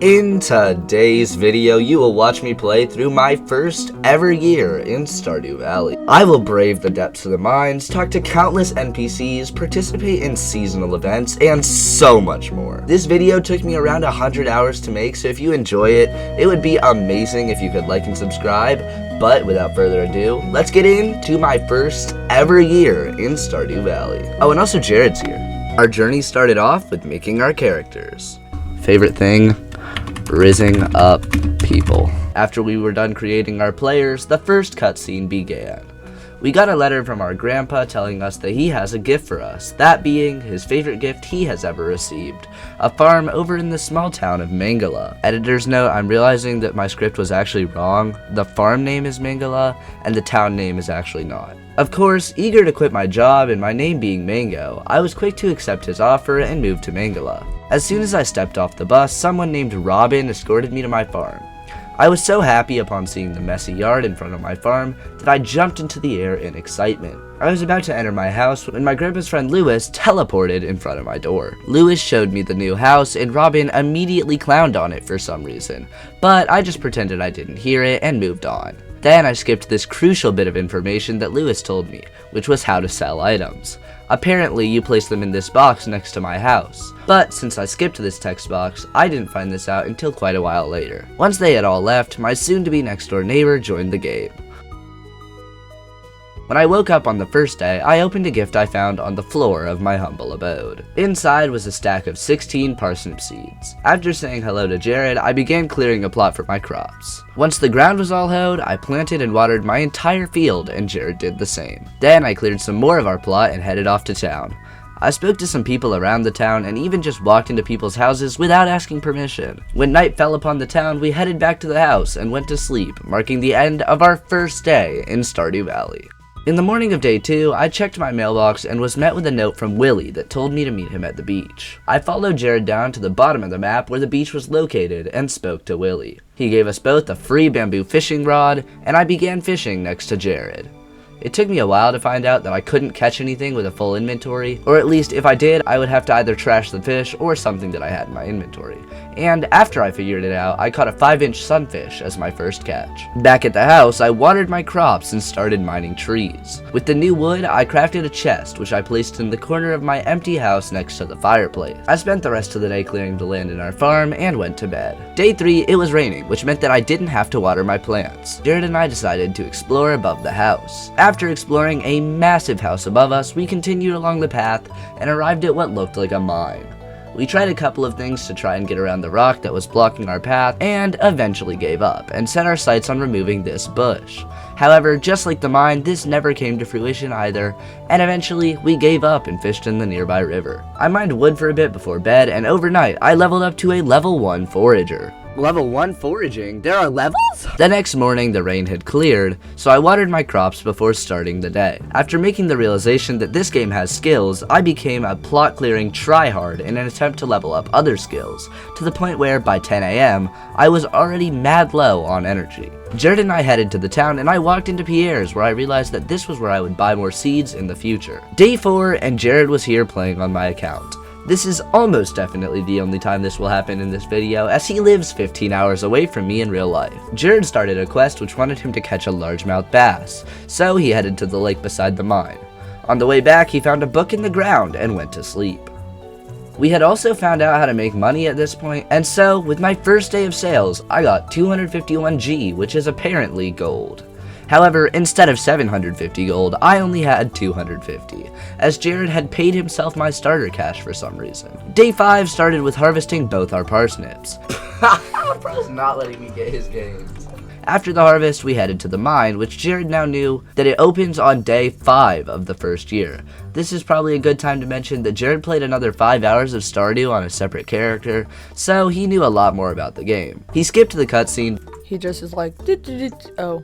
In today's video, you will watch me play through my first ever year in Stardew Valley. I will brave the depths of the mines, talk to countless NPCs, participate in seasonal events, and so much more. This video took me around 100 hours to make, so if you enjoy it, it would be amazing if you could like and subscribe. But without further ado, let's get into my first ever year in Stardew Valley. Oh, and also Jared's here. Our journey started off with making our characters. Favorite thing? Rizzing up people. After we were done creating our players, the first cutscene began. We got a letter from our grandpa telling us that he has a gift for us, that being his favorite gift he has ever received, a farm over in the small town of Mangala. Editor's note, I'm realizing that my script was actually wrong. The farm name is Mangala, and the town name is actually not. Of course, eager to quit my job and my name being Mango, I was quick to accept his offer and move to Mangala. As soon as I stepped off the bus, someone named Robin escorted me to my farm. I was so happy upon seeing the messy yard in front of my farm that I jumped into the air in excitement. I was about to enter my house when my grandpa's friend Lewis teleported in front of my door. Lewis showed me the new house and Robin immediately clowned on it for some reason, but I just pretended I didn't hear it and moved on. Then I skipped this crucial bit of information that Lewis told me, which was how to sell items. Apparently, you place them in this box next to my house. But since I skipped this text box, I didn't find this out until quite a while later. Once they had all left, my soon-to-be next-door neighbor joined the game. When I woke up on the first day, I opened a gift I found on the floor of my humble abode. Inside was a stack of 16 parsnip seeds. After saying hello to Jared, I began clearing a plot for my crops. Once the ground was all hoed, I planted and watered my entire field, and Jared did the same. Then I cleared some more of our plot and headed off to town. I spoke to some people around the town and even just walked into people's houses without asking permission. When night fell upon the town, we headed back to the house and went to sleep, marking the end of our first day in Stardew Valley. In the morning of day 2, I checked my mailbox and was met with a note from Willie that told me to meet him at the beach. I followed Jared down to the bottom of the map where the beach was located and spoke to Willie. He gave us both a free bamboo fishing rod, and I began fishing next to Jared. It took me a while to find out that I couldn't catch anything with a full inventory, or at least if I did, I would have to either trash the fish or something that I had in my inventory. And after I figured it out, I caught a 5-inch sunfish as my first catch. Back at the house, I watered my crops and started mining trees. With the new wood, I crafted a chest, which I placed in the corner of my empty house next to the fireplace. I spent the rest of the day clearing the land in our farm and went to bed. Day 3, it was raining, which meant that I didn't have to water my plants. Jared and I decided to explore above the house. After exploring a massive house above us, we continued along the path and arrived at what looked like a mine. We tried a couple of things to try and get around the rock that was blocking our path, and eventually gave up, and set our sights on removing this bush. However, just like the mine, this never came to fruition either, and eventually, we gave up and fished in the nearby river. I mined wood for a bit before bed, and overnight, I leveled up to a level 1 forager. Level 1 foraging? There are levels? The next morning, the rain had cleared, so I watered my crops before starting the day. After making the realization that this game has skills, I became a plot-clearing tryhard in an attempt to level up other skills, to the point where, by 10 AM, I was already mad low on energy. Jared and I headed to the town, and I walked into Pierre's, where I realized that this was where I would buy more seeds in the future. Day 4, and Jared was here playing on my account. This is almost definitely the only time this will happen in this video, as he lives 15 hours away from me in real life. Jared started a quest which wanted him to catch a largemouth bass, so he headed to the lake beside the mine. On the way back, he found a book in the ground and went to sleep. We had also found out how to make money at this point, and so, with my first day of sales, I got 251G, which is apparently gold. However, instead of 750 gold, I only had 250, as Jared had paid himself my starter cash for some reason. Day 5 started with harvesting both our parsnips. Bro's not letting me get his gains. After the harvest, we headed to the mine, which Jared now knew that it opens on day 5 of the first year. This is probably a good time to mention that Jared played another 5 hours of Stardew on a separate character, so he knew a lot more about the game. He skipped the cutscene. He just is like, oh.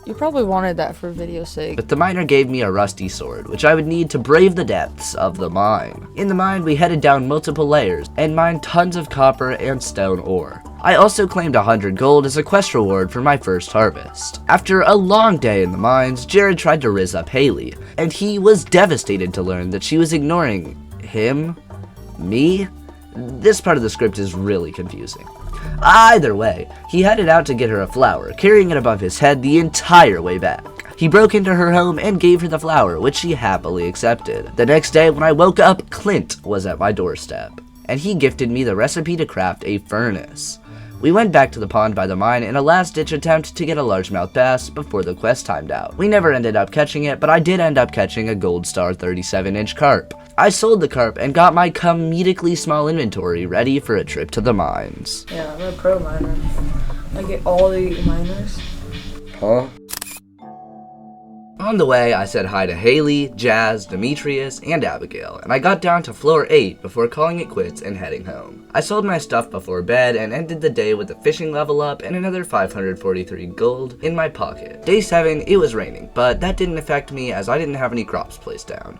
You probably wanted that for video's sake. But the miner gave me a rusty sword, which I would need to brave the depths of the mine. In the mine, we headed down multiple layers, and mined tons of copper and stone ore. I also claimed 100 gold as a quest reward for my first harvest. After a long day in the mines, Jared tried to rizz up Haley, and he was devastated to learn that she was ignoring him? Me? This part of the script is really confusing. Either way, he headed out to get her a flower, carrying it above his head the entire way back. He broke into her home and gave her the flower, which she happily accepted. The next day, when I woke up, Clint was at my doorstep, and he gifted me the recipe to craft a furnace. We went back to the pond by the mine in a last-ditch attempt to get a largemouth bass before the quest timed out. We never ended up catching it, but I did end up catching a gold star 37-inch carp. I sold the carp and got my comedically small inventory ready for a trip to the mines. Yeah, I'm a pro miner. I get all the miners. Huh? On the way, I said hi to Haley, Jazz, Demetrius, and Abigail, and I got down to floor 8 before calling it quits and heading home. I sold my stuff before bed and ended the day with a fishing level up and another 543 gold in my pocket. Day 7, it was raining, but that didn't affect me as I didn't have any crops placed down.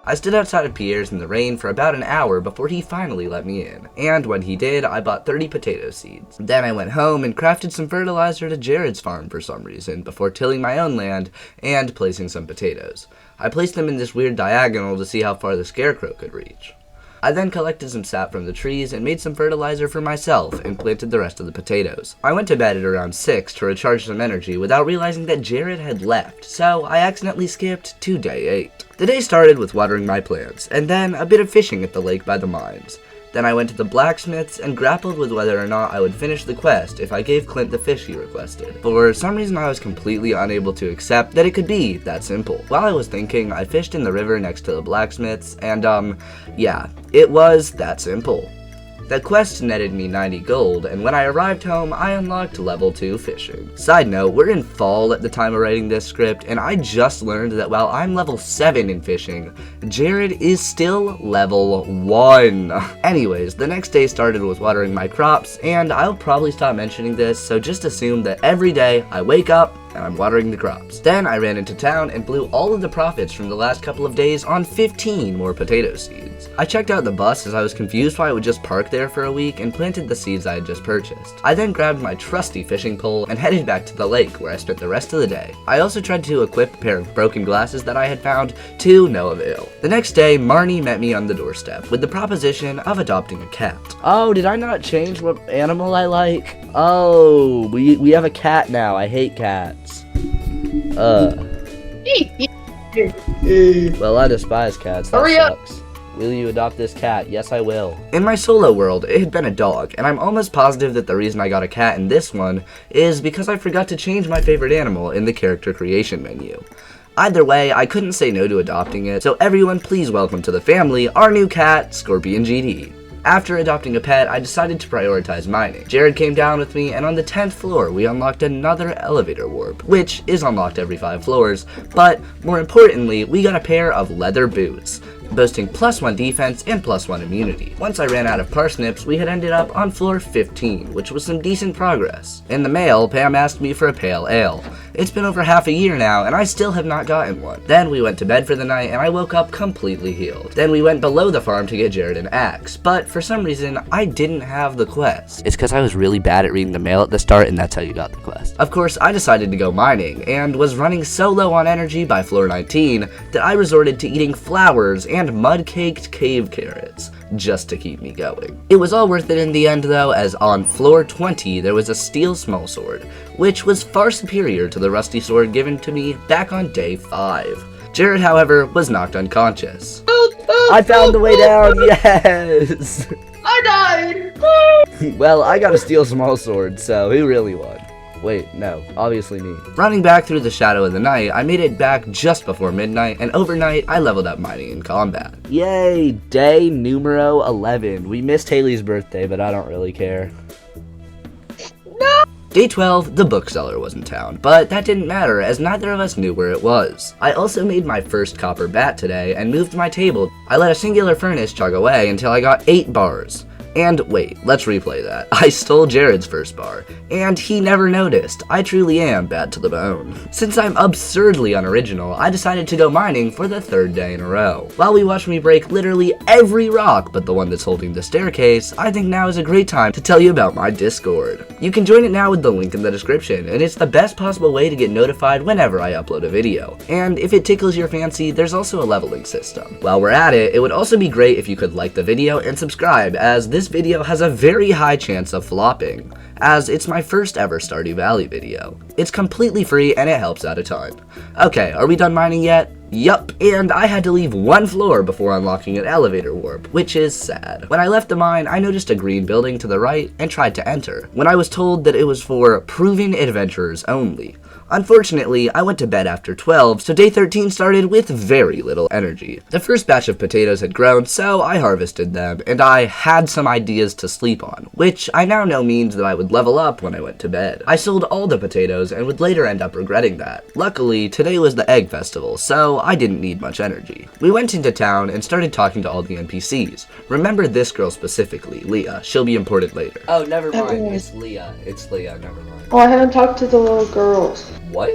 I stood outside of Pierre's in the rain for about an hour before he finally let me in, and when he did, I bought 30 potato seeds. Then I went home and crafted some fertilizer to Jared's farm for some reason before tilling my own land and placing some potatoes. I placed them in this weird diagonal to see how far the scarecrow could reach. I then collected some sap from the trees and made some fertilizer for myself and planted the rest of the potatoes. I went to bed at around 6 to recharge some energy without realizing that Jared had left, so I accidentally skipped to day 8. The day started with watering my plants, and then a bit of fishing at the lake by the mines. Then I went to the blacksmith's and grappled with whether or not I would finish the quest if I gave Clint the fish he requested. For some reason I was completely unable to accept that it could be that simple. While I was thinking, I fished in the river next to the blacksmith's, and yeah, it was that simple. The quest netted me 90 gold, and when I arrived home, I unlocked level 2 fishing. Side note, we're in fall at the time of writing this script, and I just learned that while I'm level 7 in fishing, Jared is still level 1. Anyways, the next day started with watering my crops, and I'll probably stop mentioning this, so just assume that every day I wake up, and I'm watering the crops. Then I ran into town and blew all of the profits from the last couple of days on 15 more potato seeds. I checked out the bus as I was confused why it would just park there for a week and planted the seeds I had just purchased. I then grabbed my trusty fishing pole and headed back to the lake where I spent the rest of the day. I also tried to equip a pair of broken glasses that I had found to no avail. The next day, Marnie met me on the doorstep with the proposition of adopting a cat. Oh, did I not change what animal I like? Oh, we have a cat now. I hate cats. Well, I despise cats. That sucks. Will you adopt this cat? Yes, I will. In my solo world, it had been a dog, and I'm almost positive that the reason I got a cat in this one is because I forgot to change my favorite animal in the character creation menu. Either way, I couldn't say no to adopting it, so everyone please welcome to the family our new cat, Scorpion GD. After adopting a pet, I decided to prioritize mining. Jared came down with me, and on the 10th floor, we unlocked another elevator warp, which is unlocked every 5 floors, but more importantly, we got a pair of leather boots, boasting +1 defense and +1 immunity. Once I ran out of parsnips, we had ended up on floor 15, which was some decent progress. In the mail, Pam asked me for a pale ale. It's been over half a year now, and I still have not gotten one. Then we went to bed for the night, and I woke up completely healed. Then we went below the farm to get Jared an axe, but for some reason, I didn't have the quest. It's because I was really bad at reading the mail at the start, and that's how you got the quest. Of course, I decided to go mining, and was running so low on energy by floor 19 that I resorted to eating flowers and mud-caked cave carrots, just to keep me going. It was all worth it in the end though, as on floor 20 there was a steel smallsword, which was far superior to the rusty sword given to me back on day 5. Jared, however, was knocked unconscious. I found the way down, yes! I died! Well, I got a steel smallsword, so who really won? Wait, no, obviously me. Running back through the shadow of the night, I made it back just before midnight, and overnight, I leveled up mining in combat. Yay, day numero 11. We missed Haley's birthday, but I don't really care. No! Day 12, the bookseller was in town, but that didn't matter as neither of us knew where it was. I also made my first copper bat today and moved my table. I let a singular furnace chug away until I got 8 bars. And wait, let's replay that. I stole Jared's first bar, and he never noticed. I truly am bad to the bone. Since I'm absurdly unoriginal, I decided to go mining for the 3rd day in a row. While we watch me break literally every rock but the one that's holding the staircase, I think now is a great time to tell you about my Discord. You can join it now with the link in the description, and it's the best possible way to get notified whenever I upload a video. And if it tickles your fancy, there's also a leveling system. While we're at it, it would also be great if you could like the video and subscribe, as this video has a very high chance of flopping, as it's my first ever Stardew Valley video. It's completely free and it helps out a ton. Okay, are we done mining yet? Yup, and I had to leave one floor before unlocking an elevator warp, which is sad. When I left the mine, I noticed a green building to the right and tried to enter, when I was told that it was for proven adventurers only. Unfortunately, I went to bed after 12, so day 13 started with very little energy. The first batch of potatoes had grown, so I harvested them, and I had some ideas to sleep on, which I now know means that I would level up when I went to bed. I sold all the potatoes and would later end up regretting that. Luckily, today was the egg festival, so I didn't need much energy. We went into town and started talking to all the NPCs. Remember this girl specifically, Leah. She'll be important later. Oh, never mind. It's Leah. It's Leah. Never mind. Oh, I haven't talked to the little girls. What?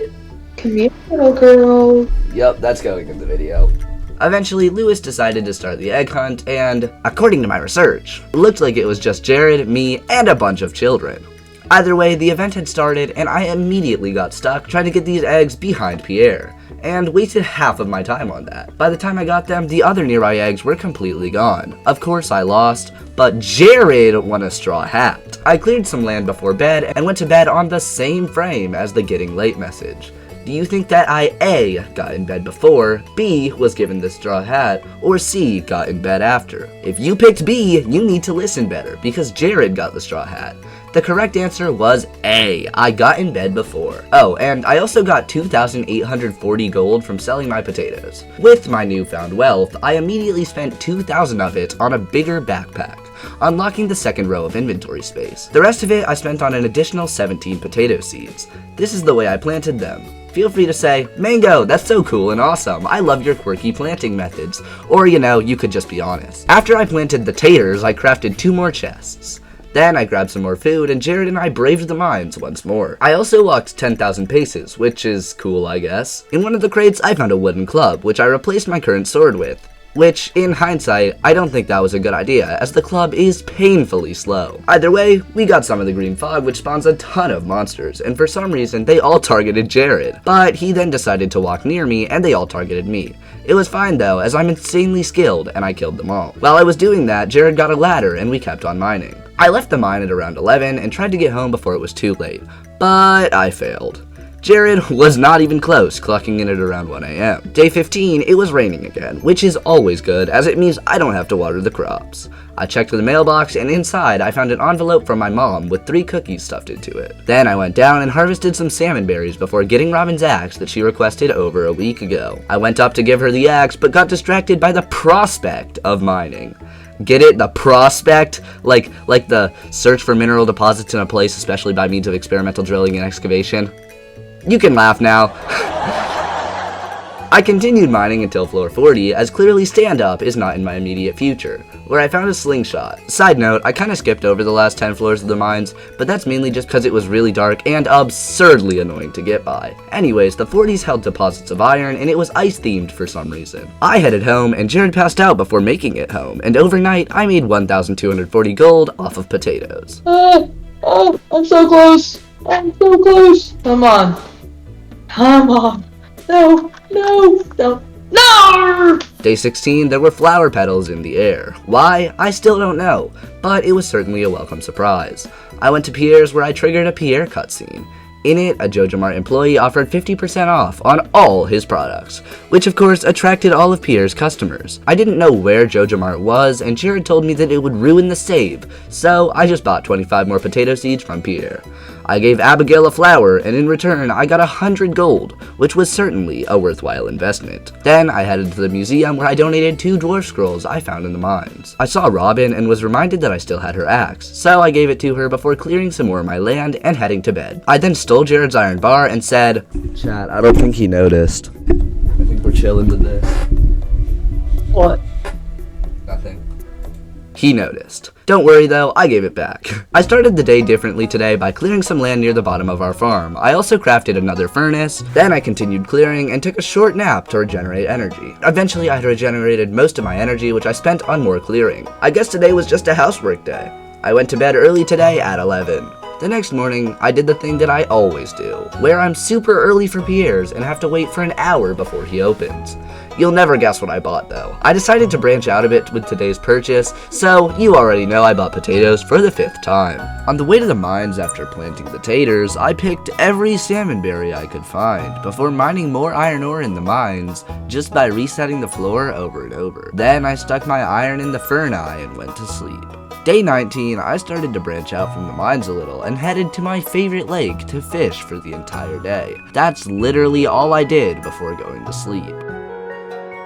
Come here, little girl. Yep, that's going in the video. Eventually, Lewis decided to start the egg hunt, and according to my research, it looked like it was just Jared, me, and a bunch of children. Either way, the event had started, and I immediately got stuck trying to get these eggs behind Pierre, and wasted half of my time on that. By the time I got them, the other nearby eggs were completely gone. Of course, I lost, but Jared won a straw hat. I cleared some land before bed, and went to bed on the same frame as the getting late message. Do you think that I A, got in bed before, B, was given the straw hat, or C, got in bed after? If you picked B, you need to listen better, because Jared got the straw hat. The correct answer was A, I got in bed before. Oh, and I also got 2,840 gold from selling my potatoes. With my newfound wealth, I immediately spent 2,000 of it on a bigger backpack, unlocking the second row of inventory space. The rest of it I spent on an additional 17 potato seeds. This is the way I planted them. Feel free to say, Mango, that's so cool and awesome, I love your quirky planting methods. Or, you could just be honest. After I planted the taters, I crafted 2 more chests. Then I grabbed some more food, and Jared and I braved the mines once more. I also walked 10,000 paces, which is cool, I guess. In one of the crates, I found a wooden club, which I replaced my current sword with. Which, in hindsight, I don't think that was a good idea, as the club is painfully slow. Either way, we got some of the green fog, which spawns a ton of monsters, and for some reason, they all targeted Jared. But he then decided to walk near me, and they all targeted me. It was fine though, as I'm insanely skilled, and I killed them all. While I was doing that, Jared got a ladder, and we kept on mining. I left the mine at around 11, and tried to get home before it was too late, but I failed. Jared was not even close, clocking in at around 1 AM. Day 15, it was raining again, which is always good, as it means I don't have to water the crops. I checked the mailbox, and inside I found an envelope from my mom with 3 cookies stuffed into it. Then I went down and harvested some salmon berries before getting Robin's axe that she requested over a week ago. I went up to give her the axe, but got distracted by the prospect of mining. Get it? The prospect? Like the search for mineral deposits in a place, especially by means of experimental drilling and excavation? You can laugh now. I continued mining until floor 40, as clearly stand-up is not in my immediate future, where I found a slingshot. Side note, I kinda skipped over the last 10 floors of the mines, but that's mainly just because it was really dark and absurdly annoying to get by. Anyways, the 40s held deposits of iron, and it was ice-themed for some reason. I headed home, and Jared passed out before making it home, and overnight, I made 1,240 gold off of potatoes. Oh, I'm so close. I'm so close. Come on. Come on. No. Day 16, there were flower petals in the air. Why? I still don't know, but it was certainly a welcome surprise. I went to Pierre's where I triggered a Pierre cutscene. In it, a JojaMart employee offered 50% off on all his products, which of course attracted all of Pierre's customers. I didn't know where JojaMart was, and Jared told me that it would ruin the save, so I just bought 25 more potato seeds from Pierre. I gave Abigail a flower, and in return, I got 100 gold, which was certainly a worthwhile investment. Then I headed to the museum where I donated 2 dwarf scrolls I found in the mines. I saw Robin and was reminded that I still had her axe, so I gave it to her before clearing some more of my land and heading to bed. I then stole Jared's iron bar and said, "Chat, I don't think he noticed. I think we're chilling today." What? Nothing. He noticed. Don't worry though, I gave it back. I started the day differently today by clearing some land near the bottom of our farm. I also crafted another furnace, then I continued clearing and took a short nap to regenerate energy. Eventually I had regenerated most of my energy, which I spent on more clearing. I guess today was just a housework day. I went to bed early today at 11. The next morning, I did the thing that I always do, where I'm super early for Pierre's and have to wait for an hour before he opens. You'll never guess what I bought though. I decided to branch out a bit with today's purchase, so you already know I bought potatoes for the 5th time. On the way to the mines after planting the taters, I picked every salmon berry I could find before mining more iron ore in the mines just by resetting the floor over and over. Then I stuck my iron in the fern eye and went to sleep. Day 19, I started to branch out from the mines a little and headed to my favorite lake to fish for the entire day. That's literally all I did before going to sleep.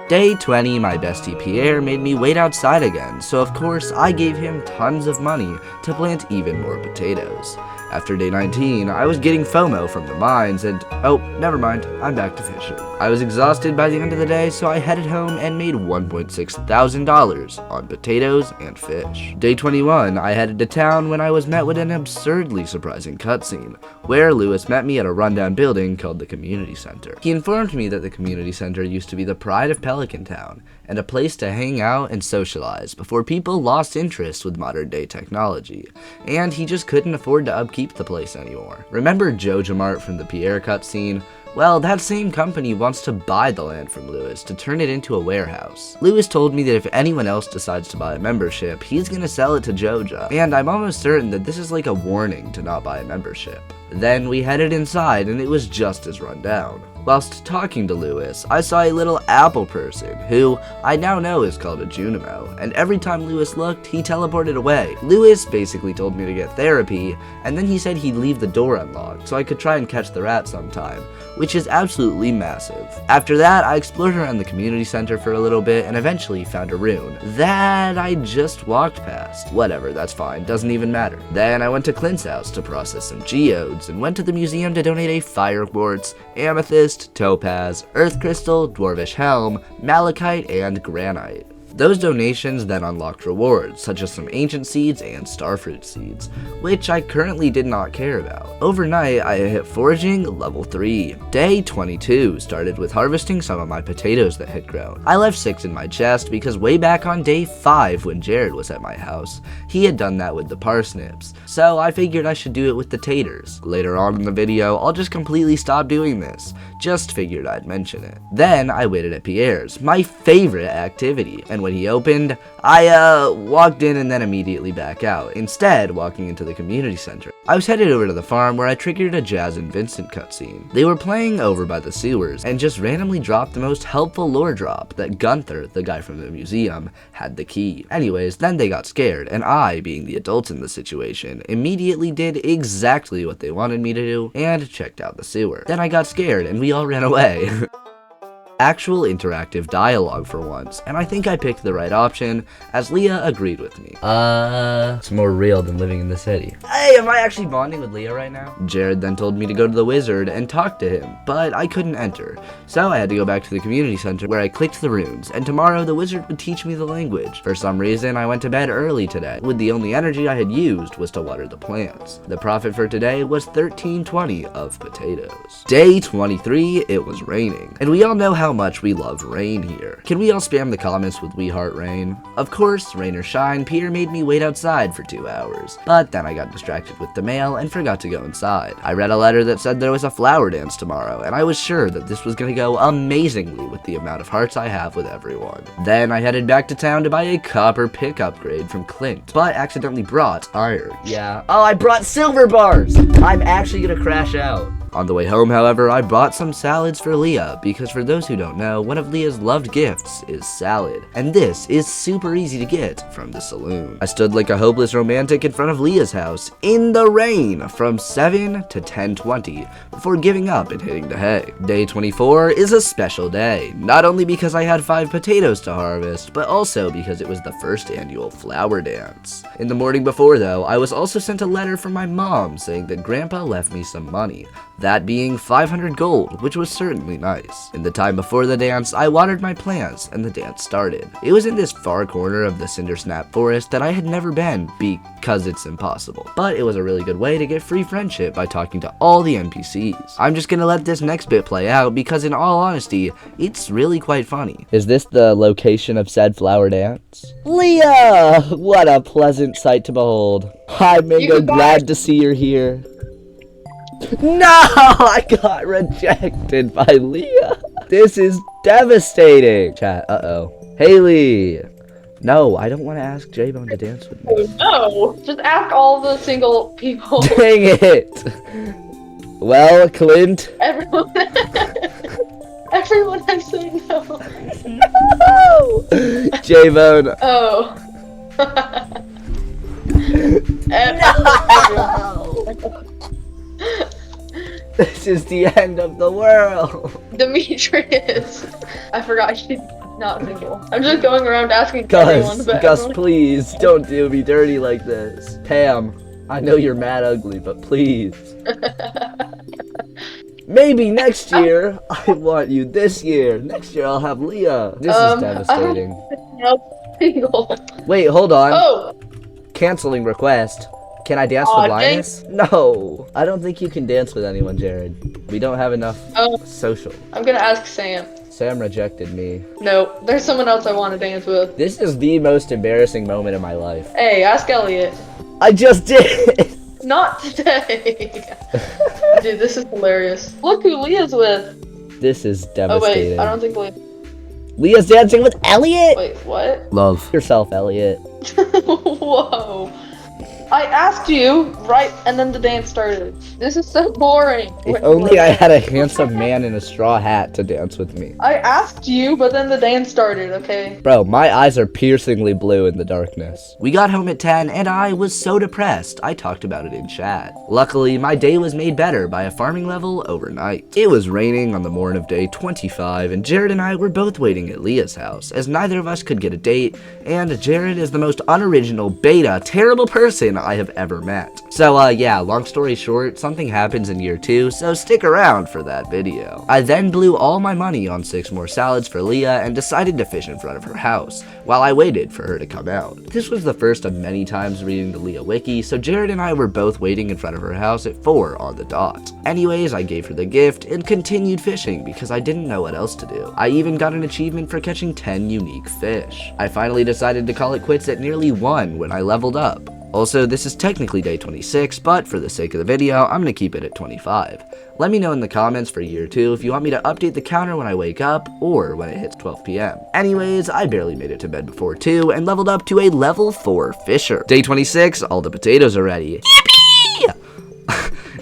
Day 20, my bestie Pierre made me wait outside again, so of course I gave him tons of money to plant even more potatoes. After day 19, I was getting FOMO from the mines and, oh, never mind, I'm back to fishing. I was exhausted by the end of the day, so I headed home and made $1.6 thousand on potatoes and fish. Day 21, I headed to town when I was met with an absurdly surprising cutscene, where Lewis met me at a rundown building called the Community Center. He informed me that the Community Center used to be the pride of Pelican Town, and a place to hang out and socialize before people lost interest with modern day technology, and he just couldn't afford to upkeep the place anymore. Remember JojaMart from the Pierre cutscene? Well, that same company wants to buy the land from Lewis to turn it into a warehouse. Lewis told me that if anyone else decides to buy a membership, he's gonna sell it to Joja, and I'm almost certain that this is like a warning to not buy a membership. Then we headed inside and it was just as run down. Whilst talking to Lewis, I saw a little apple person, who I now know is called a Junimo, and every time Lewis looked, he teleported away. Lewis basically told me to get therapy, and then he said he'd leave the door unlocked, so I could try and catch the rat sometime, which is absolutely massive. After that, I explored around the community center for a little bit, and eventually found a rune that I just walked past. Whatever, that's fine, doesn't even matter. Then I went to Clint's house to process some geodes, and went to the museum to donate a fire quartz, amethyst, topaz, earth crystal, dwarvish helm, malachite, and granite. Those donations then unlocked rewards, such as some ancient seeds and starfruit seeds, which I currently did not care about. Overnight, I hit foraging level 3. Day 22 started with harvesting some of my potatoes that had grown. I left 6 in my chest because way back on day 5 when Jared was at my house, he had done that with the parsnips, so I figured I should do it with the taters. Later on in the video, I'll just completely stop doing this, just figured I'd mention it. Then I waited at Pierre's, my favorite activity, and when he opened, I walked in and then immediately back out, instead walking into the community center. I was headed over to the farm where I triggered a Jazz and Vincent cutscene. They were playing over by the sewers and just randomly dropped the most helpful lore drop that Gunther, the guy from the museum, had the key. Anyways, then they got scared, and I, being the adult in the situation, immediately did exactly what they wanted me to do and checked out the sewer. Then I got scared and we all ran away. Actual interactive dialogue for once, and I think I picked the right option, as Leah agreed with me. It's more real than living in the city. Hey, am I actually bonding with Leah right now? Jared then told me to go to the wizard and talk to him, but I couldn't enter, so I had to go back to the community center where I clicked the runes, and tomorrow the wizard would teach me the language. For some reason, I went to bed early today, with the only energy I had used was to water the plants. The profit for today was $13.20 of potatoes. Day 23, it was raining, and we all know how much we love rain here. Can we all spam the comments with "We Heart Rain"? Of course, rain or shine, Pierre made me wait outside for 2 hours, but then I got distracted with the mail and forgot to go inside. I read a letter that said there was a flower dance tomorrow, and I was sure that this was gonna go amazingly with the amount of hearts I have with everyone. Then I headed back to town to buy a copper pick upgrade from Clint, but accidentally brought iron. Yeah. Oh, I brought silver bars! I'm actually gonna crash out. On the way home, however, I bought some salads for Leah, because for those who don't know, one of Leah's loved gifts is salad, and this is super easy to get from the saloon. I stood like a hopeless romantic in front of Leah's house, in the rain, from 7 to 10:20, before giving up and hitting the hay. Day 24 is a special day, not only because I had 5 potatoes to harvest, but also because it was the first annual flower dance. In the morning before though, I was also sent a letter from my mom saying that Grandpa left me some money, that being 500 gold, which was certainly nice. In the time before the dance, I watered my plants, and the dance started. It was in this far corner of the Cindersnap forest that I had never been, because it's impossible. But it was a really good way to get free friendship by talking to all the NPCs. I'm just gonna let this next bit play out, because in all honesty, it's really quite funny. Is this the location of said flower dance? Leah! What a pleasant sight to behold. Hi, Mingo, glad to see you're here. No! I got rejected by Leah. This is devastating. Chat, uh-oh. Haley! No, I don't want to ask J-Bone to dance with me. Oh, no! Just ask all the single people. Dang it! Well, Clint. Everyone. Everyone has said no. No! J-Bone. Oh. This is the end of the world. Demetrius. I forgot she's not single. I'm just going around asking everyone, but Gus, please, don't do me dirty like this. Pam, I know you're mad ugly, but please. Maybe next year. I want you this year. Next year I'll have Leah. This is devastating. No, single. Wait, hold on. Oh. Canceling request. Can I dance with Linus? No. I don't think you can dance with anyone, Jared. We don't have enough social. I'm gonna ask Sam. Sam rejected me. No, there's someone else I want to dance with. This is the most embarrassing moment of my life. Hey, ask Elliot. I just did. Not today. Dude, this is hilarious. Look who Leah's with. This is Oh devastating. wait, I don't think Leah. Leah's dancing with Elliot. Wait, what? Love yourself, Elliot. Whoa. I asked you, right, and then the dance started. This is so boring. If only I had a handsome man in a straw hat to dance with me. I asked you, but then the dance started, okay? Bro, my eyes are piercingly blue in the darkness. We got home at 10, and I was so depressed, I talked about it in chat. Luckily, my day was made better by a farming level overnight. It was raining on the morn of day 25, and Jared and I were both waiting at Leah's house, as neither of us could get a date, and Jared is the most unoriginal, beta, terrible person I have ever met. So yeah, long story short, something happens in year 2, so stick around for that video. I then blew all my money on 6 more salads for Leah and decided to fish in front of her house, while I waited for her to come out. This was the first of many times reading the Leah wiki, so Jared and I were both waiting in front of her house at 4 on the dot. Anyways, I gave her the gift and continued fishing because I didn't know what else to do. I even got an achievement for catching 10 unique fish. I finally decided to call it quits at nearly 1 when I leveled up. Also, this is technically day 26, but for the sake of the video, I'm gonna keep it at 25. Let me know in the comments for year 2 if you want me to update the counter when I wake up, or when it hits 12 PM. Anyways, I barely made it to bed before 2, and leveled up to a level 4 fisher. Day 26, all the potatoes are ready. Yippee!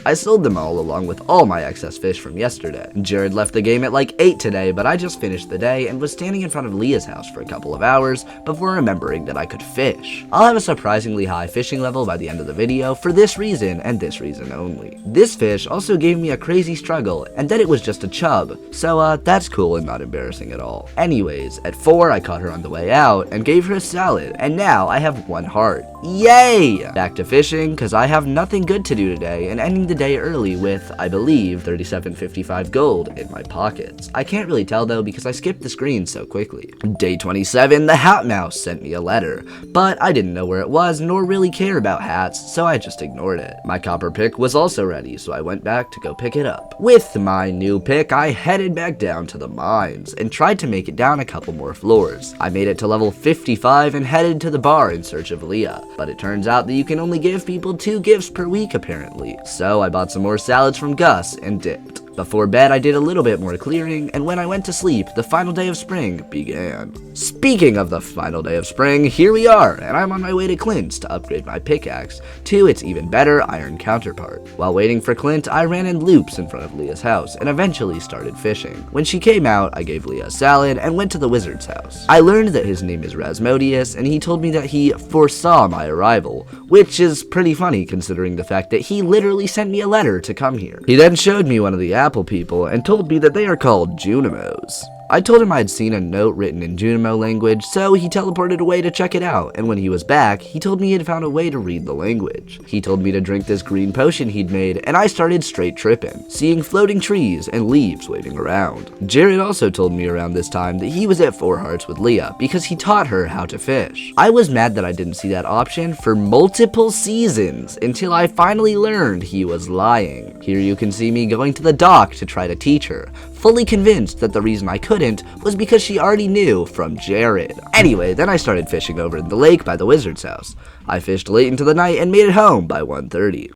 I sold them all along with all my excess fish from yesterday. Jared left the game at like 8 today, but I just finished the day and was standing in front of Leah's house for a couple of hours before remembering that I could fish. I'll have a surprisingly high fishing level by the end of the video for this reason and this reason only. This fish also gave me a crazy struggle, and then it was just a chub, so that's cool and not embarrassing at all. Anyways, at 4 I caught her on the way out and gave her a salad, and now I have 1 heart. Yay! Back to fishing, cause I have nothing good to do today, and ending the day early with, I believe, 37.55 gold in my pockets. I can't really tell though because I skipped the screen so quickly. Day 27, the Hat Mouse sent me a letter, but I didn't know where it was nor really care about hats, so I just ignored it. My copper pick was also ready, so I went back to go pick it up. With my new pick, I headed back down to the mines and tried to make it down a couple more floors. I made it to level 55 and headed to the bar in search of Leah, but it turns out that you can only give people 2 gifts per week apparently, so I bought some more salads from Gus and dipped. Before bed, I did a little bit more clearing, and when I went to sleep, the final day of spring began. Speaking of the final day of spring, here we are, and I'm on my way to Clint's to upgrade my pickaxe to its even better iron counterpart. While waiting for Clint, I ran in loops in front of Leah's house and eventually started fishing. When she came out, I gave Leah a salad and went to the wizard's house. I learned that his name is Rasmodius, and he told me that he foresaw my arrival, which is pretty funny considering the fact that he literally sent me a letter to come here. He then showed me one of the apple people and told me that they are called Junimos. I told him I had seen a note written in Junimo language, so he teleported away to check it out, and when he was back, he told me he had found a way to read the language. He told me to drink this green potion he'd made, and I started straight tripping, seeing floating trees and leaves waving around. Jared also told me around this time that he was at 4 Hearts with Leah because he taught her how to fish. I was mad that I didn't see that option for multiple seasons until I finally learned he was lying. Here you can see me going to the dock to try to teach her, fully convinced that the reason I couldn't was because she already knew from Jared. Anyway, then I started fishing over in the lake by the wizard's house. I fished late into the night and made it home by 1:30.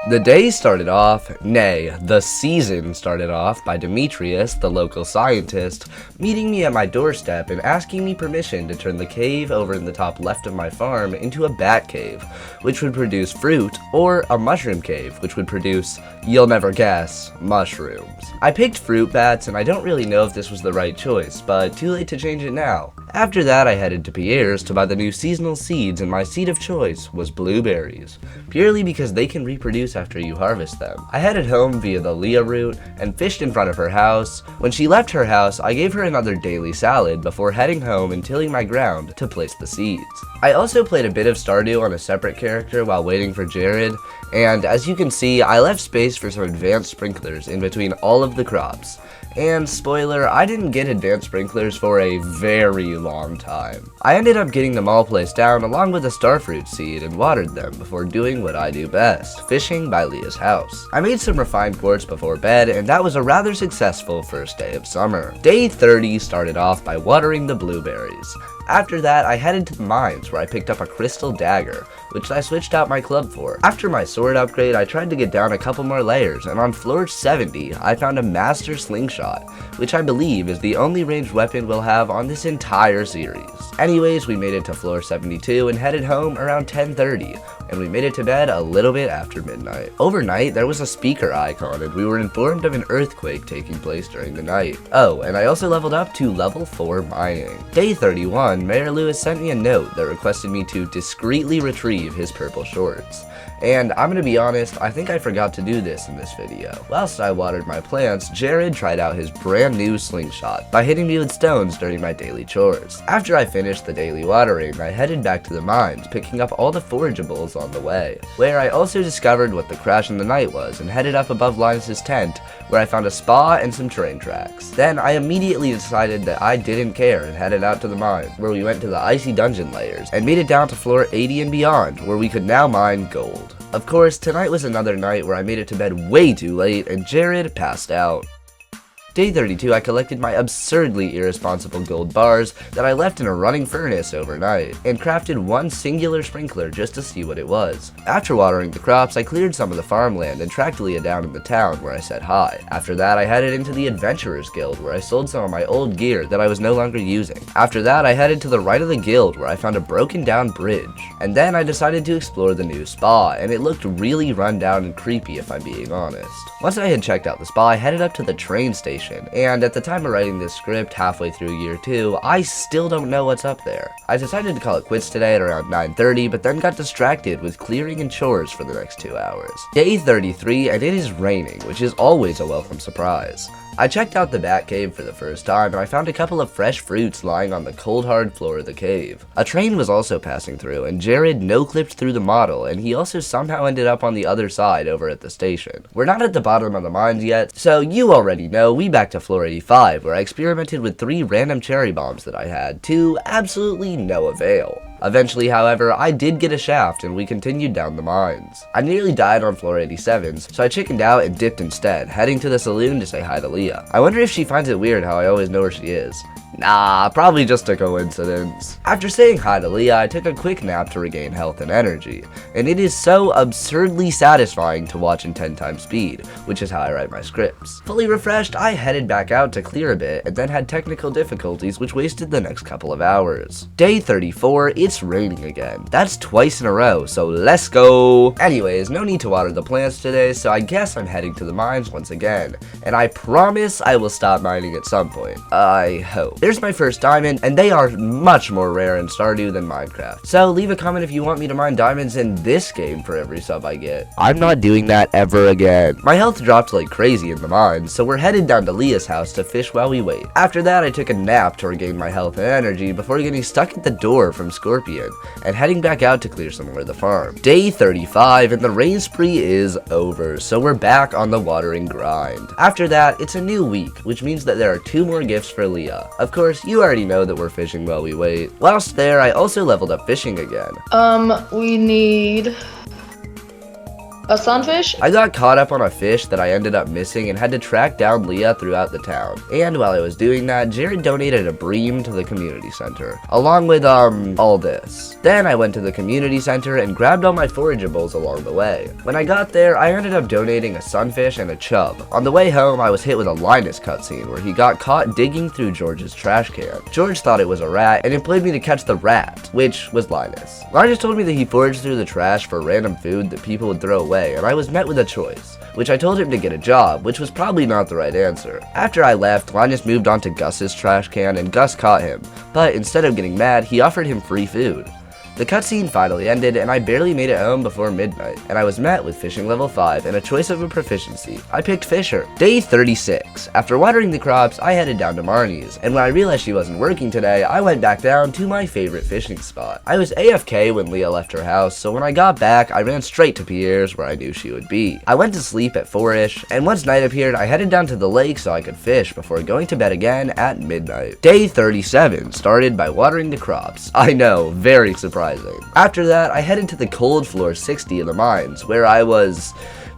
The day started off, nay, the season started off by Demetrius, the local scientist, meeting me at my doorstep and asking me permission to turn the cave over in the top left of my farm into a bat cave, which would produce fruit, or a mushroom cave, which would produce, you'll never guess, mushrooms. I picked fruit bats, and I don't really know if this was the right choice, but too late to change it now. After that, I headed to Pierre's to buy the new seasonal seeds, and my seed of choice was blueberries, purely because they can reproduce after you harvest them. I headed home via the Leah route and fished in front of her house. When she left her house, I gave her another daily salad before heading home and tilling my ground to place the seeds. I also played a bit of Stardew on a separate character while waiting for Jared, and as you can see, I left space for some advanced sprinklers in between all of the crops. And spoiler, I didn't get advanced sprinklers for a very long time. I ended up getting them all placed down along with a starfruit seed and watered them before doing what I do best, fishing by Leah's house. I made some refined quartz before bed, and that was a rather successful first day of summer. Day 30 started off by watering the blueberries. After that, I headed to the mines where I picked up a crystal dagger, which I switched out my club for. After my sword upgrade, I tried to get down a couple more layers, and on floor 70, I found a master slingshot, which I believe is the only ranged weapon we'll have on this entire series. Anyways, we made it to floor 72 and headed home around 10:30, and we made it to bed a little bit after midnight. Overnight, there was a speaker icon, and we were informed of an earthquake taking place during the night. Oh, and I also leveled up to level 4 mining. Day 31, Mayor Lewis sent me a note that requested me to discreetly retrieve his purple shorts. And I'm gonna be honest, I think I forgot to do this in this video. Whilst I watered my plants, Jared tried out his brand new slingshot by hitting me with stones during my daily chores. After I finished the daily watering, I headed back to the mines, picking up all the forageables on the way, where I also discovered what the crash in the night was and headed up above Linus's tent, where I found a spa and some train tracks. Then I immediately decided that I didn't care and headed out to the mine, where we went to the icy dungeon layers and made it down to floor 80 and beyond, where we could now mine gold. Of course, tonight was another night where I made it to bed way too late and Jared passed out. Day 32, I collected my absurdly irresponsible gold bars that I left in a running furnace overnight, and crafted one singular sprinkler just to see what it was. After watering the crops, I cleared some of the farmland and tracked Leah down in the town where I said hi. After that, I headed into the Adventurers Guild where I sold some of my old gear that I was no longer using. After that, I headed to the right of the guild where I found a broken down bridge. And then I decided to explore the new spa, and it looked really run down and creepy if I'm being honest. Once I had checked out the spa, I headed up to the train station. And at the time of writing this script, halfway through year 2, I still don't know what's up there. I decided to call it quits today at around 9:30, but then got distracted with clearing and chores for the next 2 hours. Day 33, and it is raining, which is always a welcome surprise. I checked out the bat cave for the first time, and I found a couple of fresh fruits lying on the cold hard floor of the cave. A train was also passing through, and Jared no-clipped through the model, and he also somehow ended up on the other side over at the station. We're not at the bottom of the mines yet, so you already know we back to floor 85, where I experimented with 3 random cherry bombs that I had, to absolutely no avail. Eventually, however, I did get a shaft and we continued down the mines. I nearly died on floor 87's, so I chickened out and dipped instead, heading to the saloon to say hi to Leah. I wonder if she finds it weird how I always know where she is. Nah, probably just a coincidence. After saying hi to Leah, I took a quick nap to regain health and energy, and it is so absurdly satisfying to watch in 10 times speed, which is how I write my scripts. Fully refreshed, I headed back out to clear a bit, and then had technical difficulties which wasted the next couple of hours. Day 34, it it's raining again. That's twice in a row, so let's go. Anyways, no need to water the plants today, so I guess I'm heading to the mines once again. And I promise I will stop mining at some point. I hope. There's my first diamond, and they are much more rare in Stardew than Minecraft. So leave a comment if you want me to mine diamonds in this game for every sub I get. I'm not doing that ever again. My health dropped like crazy in the mines, so we're headed down to Leah's house to fish while we wait. After that, I took a nap to regain my health and energy before getting stuck at the door from Scorpion and heading back out to clear some more of the farm. Day 35 and the rain spree is over, so we're back on the watering grind. After that, it's a new week, which means that there are 2 more gifts for Leah. Of course, you already know that we're fishing while we wait. Whilst there, I also leveled up fishing again. We need a sunfish? I got caught up on a fish that I ended up missing and had to track down Leah throughout the town. And while I was doing that, Jared donated a bream to the community center, along with, all this. Then I went to the community center and grabbed all my forageables along the way. When I got there, I ended up donating a sunfish and a chub. On the way home, I was hit with a Linus cutscene where he got caught digging through George's trash can. George thought it was a rat and implored me to catch the rat, which was Linus. Linus told me that he foraged through the trash for random food that people would throw away, and I was met with a choice, which I told him to get a job, which was probably not the right answer. After I left, Linus moved on to Gus's trash can and Gus caught him, but instead of getting mad, he offered him free food. The cutscene finally ended, and I barely made it home before midnight, and I was met with fishing level 5 and a choice of a proficiency. I picked Fisher. Day 36. After watering the crops, I headed down to Marnie's, and when I realized she wasn't working today, I went back down to my favorite fishing spot. I was AFK when Leah left her house, so when I got back, I ran straight to Pierre's where I knew she would be. I went to sleep at 4-ish, and once night appeared, I headed down to the lake so I could fish before going to bed again at midnight. Day 37 started by watering the crops. I know, very surprising. After that, I headed to the cold floor 60 of the mines, where I was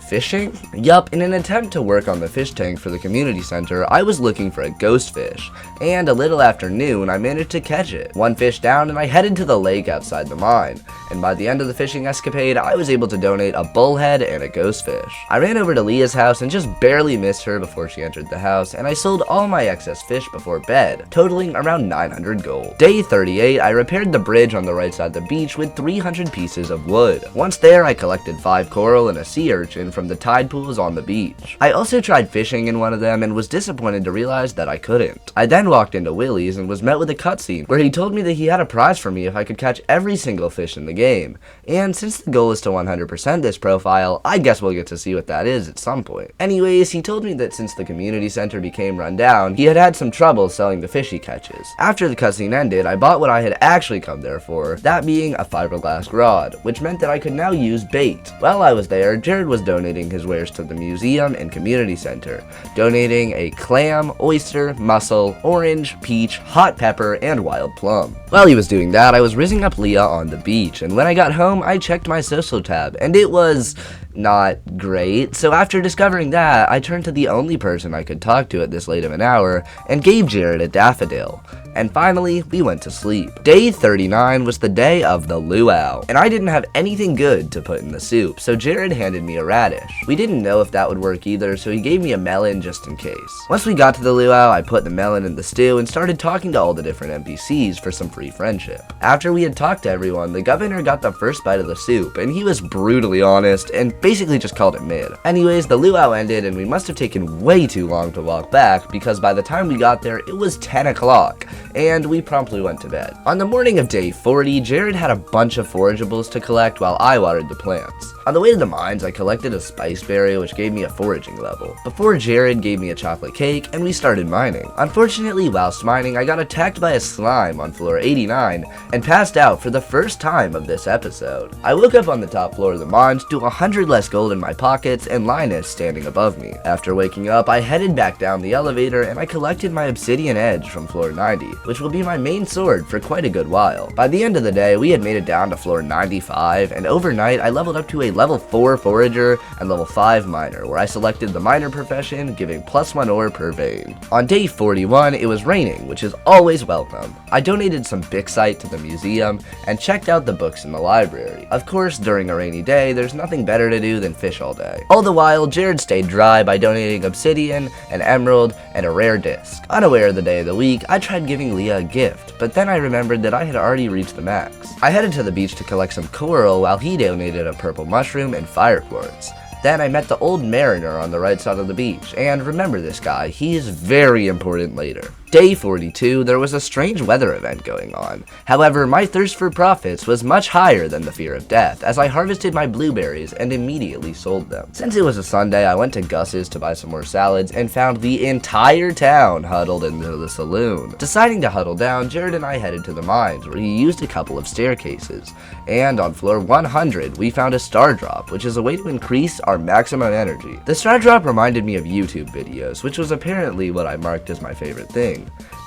fishing? Yup, in an attempt to work on the fish tank for the community center, I was looking for a ghost fish, and a little after noon, I managed to catch it. 1 fish down, and I headed to the lake outside the mine, and by the end of the fishing escapade, I was able to donate a bullhead and a ghost fish. I ran over to Leah's house and just barely missed her before she entered the house, and I sold all my excess fish before bed, totaling around 900 gold. Day 38, I repaired the bridge on the right side of the beach with 300 pieces of wood. Once there, I collected 5 coral and a sea urchin from the tide pools on the beach. I also tried fishing in one of them and was disappointed to realize that I couldn't. I then walked into Willie's and was met with a cutscene where he told me that he had a prize for me if I could catch every single fish in the game. And since the goal is to 100% this profile, I guess we'll get to see what that is at some point. Anyways, he told me that since the community center became run down, he had had some trouble selling the fish he catches. After the cutscene ended, I bought what I had actually come there for, that being a fiberglass rod, which meant that I could now use bait. While I was there, Jared was donating his wares to the museum and community center, donating a clam, oyster, mussel, orange, peach, hot pepper, and wild plum. While he was doing that, I was rizzing up Leah on the beach, and when I got home, I checked my social tab, and it was not great. So after discovering that, I turned to the only person I could talk to at this late of an hour, and gave Jared a daffodil. And finally, we went to sleep. Day 39 was the day of the luau, and I didn't have anything good to put in the soup, so Jared handed me a radish. We didn't know if that would work either, so he gave me a melon just in case. Once we got to the luau, I put the melon in the stew and started talking to all the different NPCs for some free friendship. After we had talked to everyone, the governor got the first bite of the soup, and he was brutally honest and basically just called it mid. Anyways, the luau ended, and we must have taken way too long to walk back because by the time we got there, it was 10 o'clock. And we promptly went to bed. On the morning of day 40, Jared had a bunch of forageables to collect while I watered the plants. On the way to the mines, I collected a spice berry which gave me a foraging level, before Jared gave me a chocolate cake and we started mining. Unfortunately, whilst mining, I got attacked by a slime on floor 89 and passed out for the first time of this episode. I woke up on the top floor of the mines to 100 less gold in my pockets and Linus standing above me. After waking up, I headed back down the elevator and I collected my obsidian edge from floor 90. Which will be my main sword for quite a good while. By the end of the day, we had made it down to floor 95, and overnight I leveled up to a level 4 forager and level 5 miner, where I selected the miner profession, giving +1 ore per vein. On day 41, it was raining, which is always welcome. I donated some Bixite to the museum and checked out the books in the library. Of course, during a rainy day, there's nothing better to do than fish all day. All the while, Jared stayed dry by donating obsidian, an emerald, and a rare disc. Unaware of the day of the week, I tried giving Leah a gift, but then I remembered that I had already reached the max. I headed to the beach to collect some coral while he donated a purple mushroom and fire quartz. Then I met the old mariner on the right side of the beach, and remember this guy, he is very important later. Day 42, there was a strange weather event going on. However, my thirst for profits was much higher than the fear of death, as I harvested my blueberries and immediately sold them. Since it was a Sunday, I went to Gus's to buy some more salads and found the entire town huddled into the saloon. Deciding to huddle down, Jared and I headed to the mines, where he used a couple of staircases. And on floor 100, we found a star drop, which is a way to increase our maximum energy. The star drop reminded me of YouTube videos, which was apparently what I marked as my favorite thing.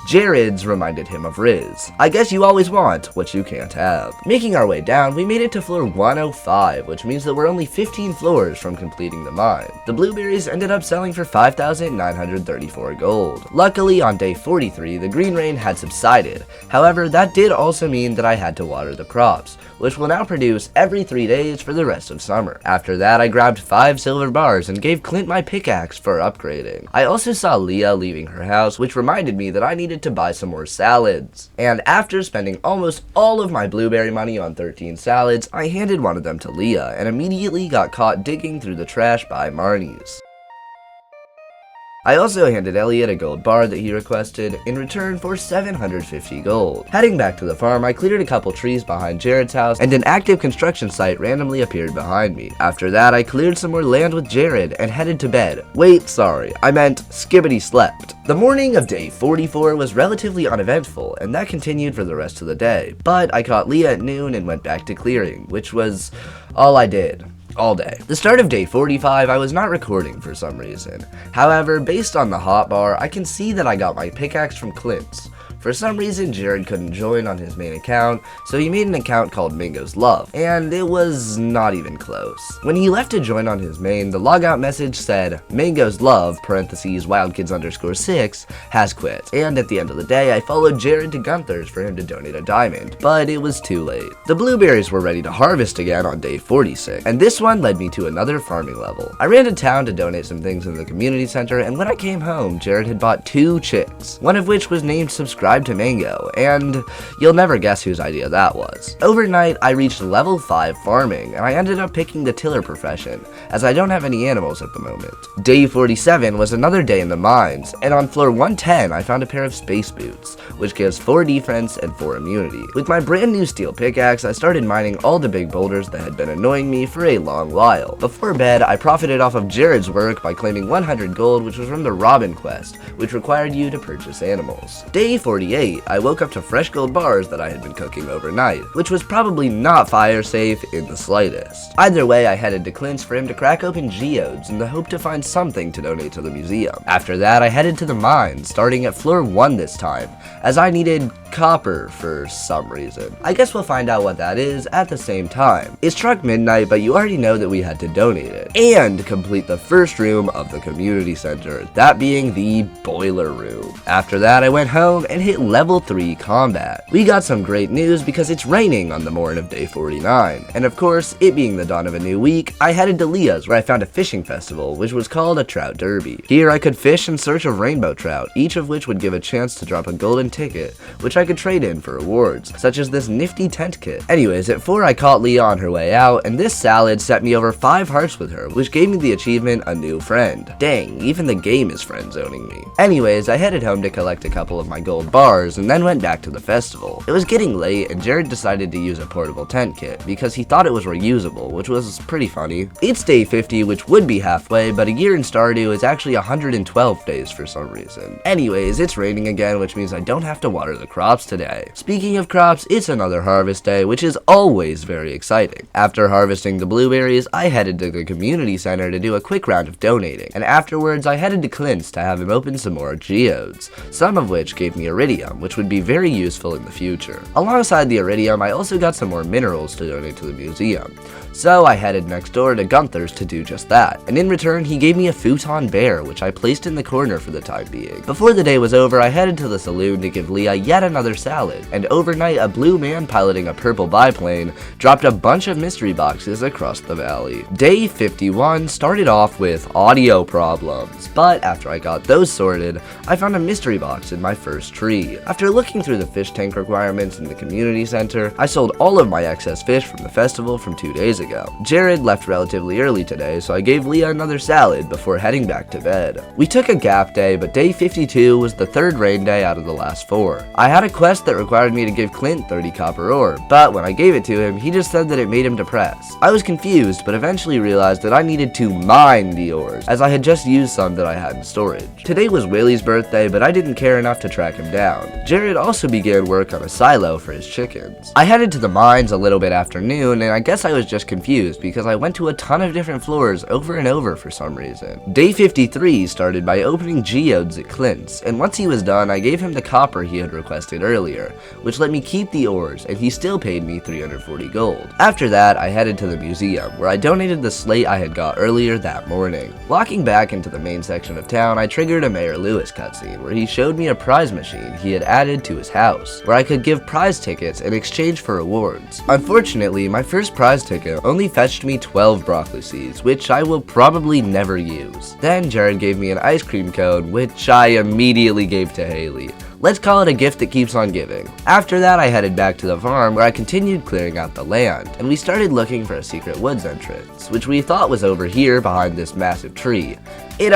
Jared's reminded him of Riz. I guess you always want what you can't have. Making our way down, we made it to floor 105, which means that we're only 15 floors from completing the mine. The blueberries ended up selling for 5,934 gold. Luckily, on day 43, the green rain had subsided. However, that did also mean that I had to water the crops, which will now produce every 3 days for the rest of summer. After that, I grabbed 5 silver bars and gave Clint my pickaxe for upgrading. I also saw Leah leaving her house, which reminded me that I needed to buy some more salads. And after spending almost all of my blueberry money on 13 salads, I handed one of them to Leah and immediately got caught digging through the trash by Marnie's. I also handed Elliot a gold bar that he requested in return for 750 gold. Heading back to the farm, I cleared a couple trees behind Jared's house, and an active construction site randomly appeared behind me. After that, I cleared some more land with Jared and headed to bed. Wait, sorry, I meant skibbity slept. The morning of day 44 was relatively uneventful, and that continued for the rest of the day. But I caught Leah at noon and went back to clearing, which was all I did. All day. The start of day 45, I was not recording for some reason. However, based on the hotbar, I can see that I got my pickaxe from Clint's. For some reason, Jared couldn't join on his main account, so he made an account called Mingo's Love, and it was not even close. When he left to join on his main, the logout message said, Mingo's Love, parentheses, wildkids_6, has quit. And at the end of the day, I followed Jared to Gunther's for him to donate a diamond, but it was too late. The blueberries were ready to harvest again on day 46, and this one led me to another farming level. I ran to town to donate some things in the community center, and when I came home, Jared had bought 2 chicks, one of which was named Subscribe to Mango, and you'll never guess whose idea that was. Overnight, I reached level 5 farming, and I ended up picking the tiller profession, as I don't have any animals at the moment. Day 47 was another day in the mines, and on floor 110, I found a pair of space boots, which gives 4 defense and 4 immunity. With my brand new steel pickaxe, I started mining all the big boulders that had been annoying me for a long while. Before bed, I profited off of Jared's work by claiming 100 gold, which was from the Robin quest, which required you to purchase animals. Day 48, I woke up to fresh gold bars that I had been cooking overnight, which was probably not fire safe in the slightest. Either way, I headed to Clint's for him to crack open geodes in the hope to find something to donate to the museum. After that, I headed to the mine, starting at floor 1 this time, as I needed copper for some reason. I guess we'll find out what that is at the same time. It struck midnight, but you already know that we had to donate it, and complete the first room of the community center, that being the boiler room. After that, I went home and hit level 3 combat. We got some great news because it's raining on the morning of day 49, and of course, it being the dawn of a new week, I headed to Leah's where I found a fishing festival, which was called a trout derby. Here I could fish in search of rainbow trout, each of which would give a chance to drop a golden ticket, which I could trade in for rewards, such as this nifty tent kit. Anyways, at 4 I caught Leah on her way out, and this salad set me over 5 hearts with her, which gave me the achievement a new friend. Dang, even the game is friend zoning me. Anyways, I headed home to collect a couple of my gold bars, and then went back to the festival. It was getting late, and Jared decided to use a portable tent kit, because he thought it was reusable, which was pretty funny. It's day 50, which would be halfway, but a year in Stardew is actually 112 days for some reason. Anyways, it's raining again, which means I don't have to water the crops today. Speaking of crops, it's another harvest day, which is always very exciting. After harvesting the blueberries, I headed to the community center to do a quick round of donating, and afterwards I headed to Clint's to have him open some more geodes, some of which gave me iridium, which would be very useful in the future. Alongside the iridium, I also got some more minerals to donate to the museum. So I headed next door to Gunther's to do just that, and in return he gave me a futon bear, which I placed in the corner for the time being. Before the day was over, I headed to the saloon to give Leah yet another another salad, and overnight a blue man piloting a purple biplane dropped a bunch of mystery boxes across the valley. Day 51 started off with audio problems, but after I got those sorted, I found a mystery box in my first tree. After looking through the fish tank requirements in the community center, I sold all of my excess fish from the festival from 2 days ago. Jared left relatively early today, so I gave Leah another salad before heading back to bed. We took a gap day, but day 52 was the third rain day out of the last 4. I had a quest that required me to give Clint 30 copper ore, but when I gave it to him, he just said that it made him depressed. I was confused, but eventually realized that I needed to mine the ores, as I had just used some that I had in storage. Today was Willie's birthday, but I didn't care enough to track him down. Jared also began work on a silo for his chickens. I headed to the mines a little bit after noon, and I guess I was just confused because I went to a ton of different floors over and over for some reason. Day 53 started by opening geodes at Clint's, and once he was done, I gave him the copper he had requested earlier, which let me keep the ores, and he still paid me 340 gold. After that, I headed to the museum, where I donated the slate I had got earlier that morning. Walking back into the main section of town, I triggered a Mayor Lewis cutscene, where he showed me a prize machine he had added to his house, where I could give prize tickets in exchange for rewards. Unfortunately, my first prize ticket only fetched me 12 broccoli seeds, which I will probably never use. Then Jared gave me an ice cream cone, which I immediately gave to Haley. Let's call it a gift that keeps on giving. After that, I headed back to the farm where I continued clearing out the land, and we started looking for a secret woods entrance, which we thought was over here behind this massive tree. It,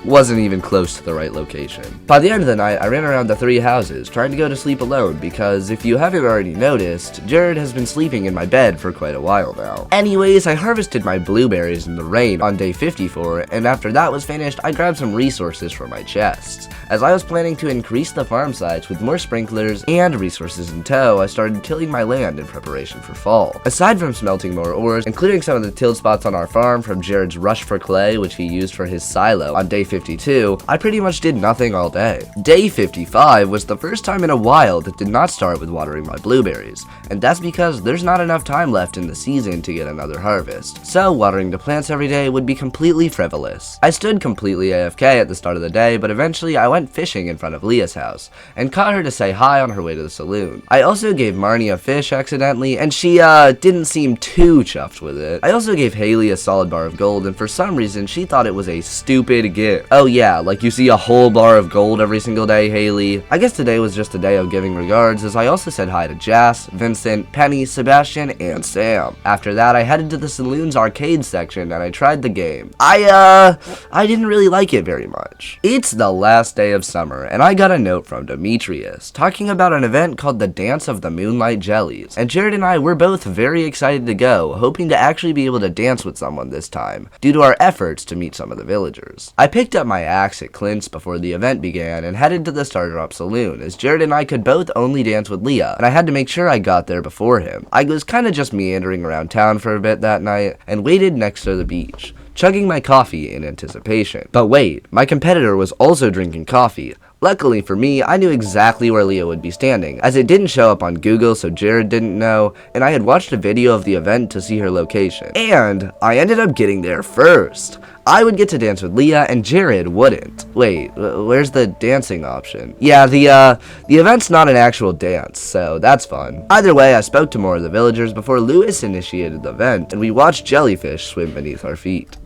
wasn't even close to the right location. By the end of the night, I ran around the 3 houses, trying to go to sleep alone, because if you haven't already noticed, Jared has been sleeping in my bed for quite a while now. Anyways, I harvested my blueberries in the rain on day 54, and after that was finished, I grabbed some resources from my chests. As I was planning to increase the farm size with more sprinklers and resources in tow, I started tilling my land in preparation for fall. Aside from smelting more ores, including some of the tilled spots on our farm from Jared's rush for clay, which he used for his silo on day 52, I pretty much did nothing all day. Day 55 was the first time in a while that did not start with watering my blueberries, and that's because there's not enough time left in the season to get another harvest, so watering the plants every day would be completely frivolous. I stood completely AFK at the start of the day, but eventually I went fishing in front of Leah's house, and caught her to say hi on her way to the saloon. I also gave Marnie a fish accidentally, and she didn't seem too chuffed with it. I also gave Haley a solid bar of gold, and for some reason she thought it was a stupid gift. Oh yeah, like you see a whole bar of gold every single day, Haley. I guess today was just a day of giving regards, as I also said hi to Jas, Vincent, Penny, Sebastian, and Sam. After that, I headed to the saloon's arcade section and I tried the game. I didn't really like it very much. It's the last day of summer, and I got a note from Demetrius talking about an event called the Dance of the Moonlight Jellies, and Jared and I were both very excited to go, hoping to actually be able to dance with someone this time, due to our efforts to meet some of the villagers. I picked up my axe at Clint's before the event began and headed to the Starter Up Saloon, as Jared and I could both only dance with Leah, and I had to make sure I got there before him. I was kinda just meandering around town for a bit that night, and waited next to the beach, chugging my coffee in anticipation. But wait, my competitor was also drinking coffee. Luckily for me, I knew exactly where Leah would be standing, as it didn't show up on Google so Jared didn't know, and I had watched a video of the event to see her location. And I ended up getting there first. I would get to dance with Leah and Jared wouldn't. Wait, where's the dancing option? Yeah, the event's not an actual dance, so that's fun. Either way, I spoke to more of the villagers before Lewis initiated the event, and we watched jellyfish swim beneath our feet.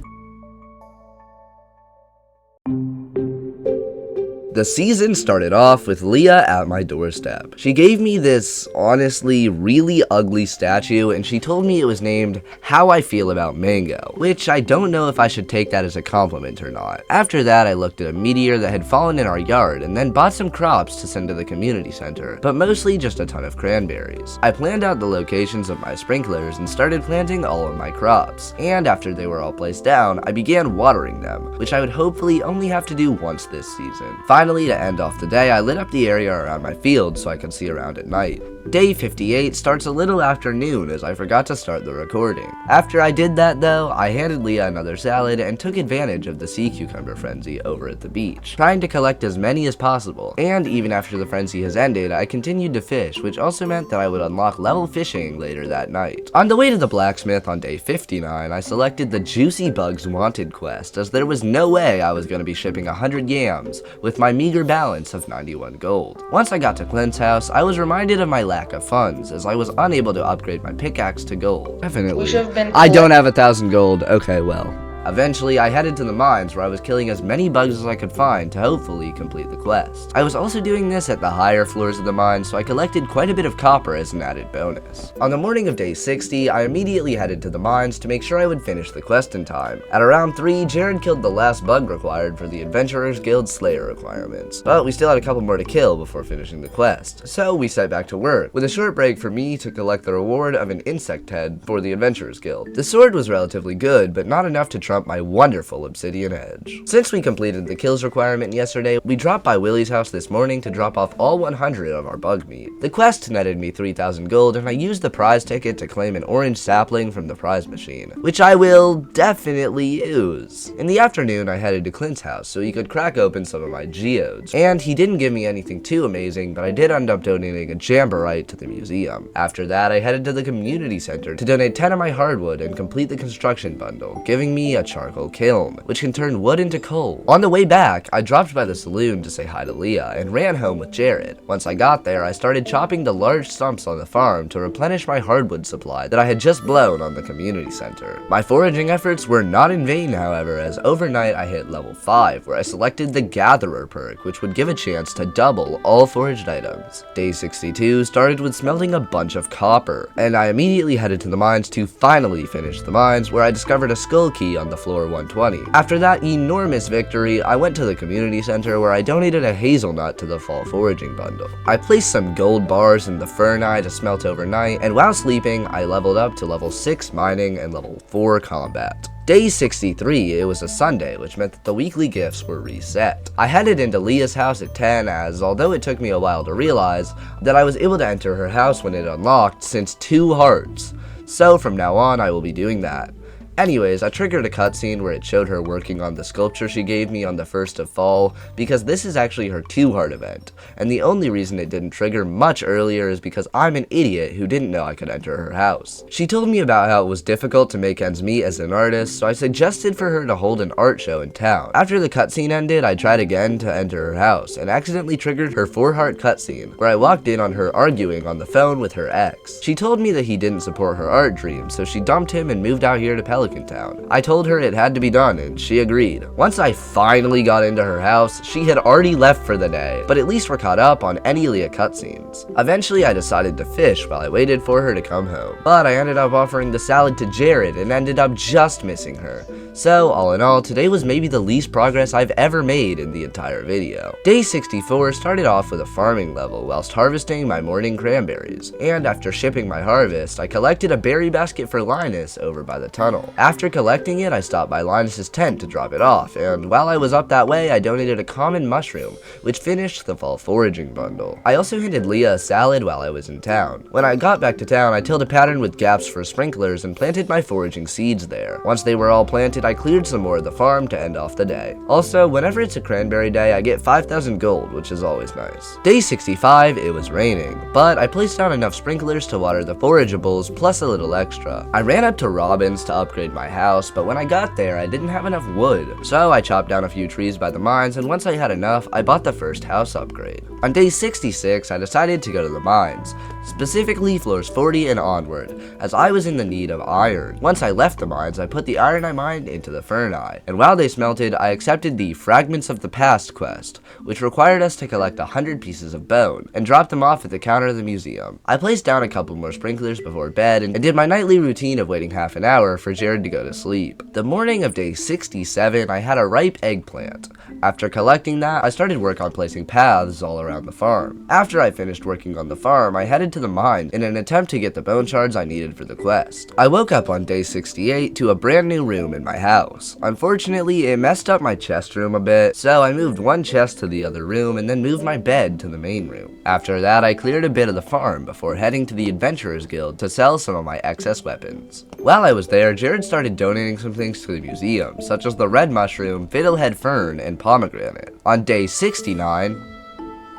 The season started off with Leah at my doorstep. She gave me this, honestly, really ugly statue, and she told me it was named How I Feel About Mango, which I don't know if I should take that as a compliment or not. After that, I looked at a meteor that had fallen in our yard, and then bought some crops to send to the community center, but mostly just a ton of cranberries. I planned out the locations of my sprinklers and started planting all of my crops, and after they were all placed down, I began watering them, which I would hopefully only have to do once this season. Finally, to end off the day, I lit up the area around my field so I could see around at night. Day 58 starts a little after noon, as I forgot to start the recording. After I did that though, I handed Leah another salad and took advantage of the sea cucumber frenzy over at the beach, trying to collect as many as possible. And even after the frenzy has ended, I continued to fish, which also meant that I would unlock level fishing later that night. On the way to the blacksmith on day 59, I selected the Juicy Bugs Wanted quest, as there was no way I was going to be shipping 100 yams with my meager balance of 91 gold. Once I got to Clint's house, I was reminded of my lack of funds, as I was unable to upgrade my pickaxe to gold. Definitely. We should have been I don't have 1,000 gold. Okay, well. Eventually, I headed to the mines where I was killing as many bugs as I could find to hopefully complete the quest. I was also doing this at the higher floors of the mine, so I collected quite a bit of copper as an added bonus. On the morning of day 60, I immediately headed to the mines to make sure I would finish the quest in time. At around 3, Jared killed the last bug required for the Adventurers Guild Slayer requirements, but we still had a couple more to kill before finishing the quest, so we set back to work, with a short break for me to collect the reward of an insect head for the Adventurers Guild. The sword was relatively good, but not enough to trump my wonderful obsidian edge. Since we completed the kills requirement yesterday, we dropped by Willie's house this morning to drop off all 100 of our bug meat. The quest netted me 3,000 gold, and I used the prize ticket to claim an orange sapling from the prize machine, which I will definitely use. In the afternoon, I headed to Clint's house so he could crack open some of my geodes, and he didn't give me anything too amazing, but I did end up donating a jamborite to the museum. After that, I headed to the community center to donate 10 of my hardwood and complete the construction bundle, giving me a charcoal kiln, which can turn wood into coal. On the way back, I dropped by the saloon to say hi to Leah and ran home with Jared. Once I got there, I started chopping the large stumps on the farm to replenish my hardwood supply that I had just blown on the community center. My foraging efforts were not in vain, however, as overnight I hit level 5, where I selected the Gatherer perk, which would give a chance to double all foraged items. Day 62 started with smelting a bunch of copper, and I immediately headed to the mines to finally finish the mines, where I discovered a skull key on the floor 120. After that enormous victory, I went to the community center where I donated a hazelnut to the fall foraging bundle. I placed some gold bars in the fern eye to smelt overnight, and while sleeping, I leveled up to level 6 mining and level 4 combat. Day 63, it was a Sunday, which meant that the weekly gifts were reset. I headed into Leah's house at 10, as although it took me a while to realize that I was able to enter her house when it unlocked since 2 hearts. So from now on, I will be doing that. Anyways, I triggered a cutscene where it showed her working on the sculpture she gave me on the 1st of fall, because this is actually her 2-heart event, and the only reason it didn't trigger much earlier is because I'm an idiot who didn't know I could enter her house. She told me about how it was difficult to make ends meet as an artist, so I suggested for her to hold an art show in town. After the cutscene ended, I tried again to enter her house, and accidentally triggered her 4-heart cutscene, where I walked in on her arguing on the phone with her ex. She told me that he didn't support her art dream, so she dumped him and moved out here to Pelican Town. I told her it had to be done, and she agreed. Once I finally got into her house, she had already left for the day, but at least we're caught up on any Leah cutscenes. Eventually, I decided to fish while I waited for her to come home, but I ended up offering the salad to Jared and ended up just missing her. So, all in all, today was maybe the least progress I've ever made in the entire video. Day 64 started off with a farming level whilst harvesting my morning cranberries, and after shipping my harvest, I collected a berry basket for Linus over by the tunnel. After collecting it, I stopped by Linus's tent to drop it off, and while I was up that way, I donated a common mushroom, which finished the fall foraging bundle. I also handed Leah a salad while I was in town. When I got back to town, I tilled a pattern with gaps for sprinklers and planted my foraging seeds there. Once they were all planted, I cleared some more of the farm to end off the day. Also, whenever it's a cranberry day, I get 5,000 gold, which is always nice. Day 65, it was raining, but I placed down enough sprinklers to water the forageables, plus a little extra. I ran up to Robin's to upgrade my house, but when I got there, I didn't have enough wood. So I chopped down a few trees by the mines, and once I had enough, I bought the first house upgrade. On day 66, I decided to go to the mines, specifically floors 40 and onward, as I was in the need of iron. Once I left the mines, I put the iron I mined into the fern eye, and while they smelted, I accepted the Fragments of the Past quest, which required us to collect 100 pieces of bone, and drop them off at the counter of the museum. I placed down a couple more sprinklers before bed, and did my nightly routine of waiting half an hour for Jared to go to sleep. The morning of day 67, I had a ripe eggplant. After collecting that, I started work on placing paths all around the farm. After I finished working on the farm, I headed to the mine in an attempt to get the bone shards I needed for the quest. I woke up on day 68 to a brand new room in my house. Unfortunately, it messed up my chest room a bit, so I moved one chest to the other room and then moved my bed to the main room. After that, I cleared a bit of the farm before heading to the Adventurers Guild to sell some of my excess weapons. While I was there, Jared started donating some things to the museum, such as the red mushroom, fiddlehead fern, and pomegranate. On day 69,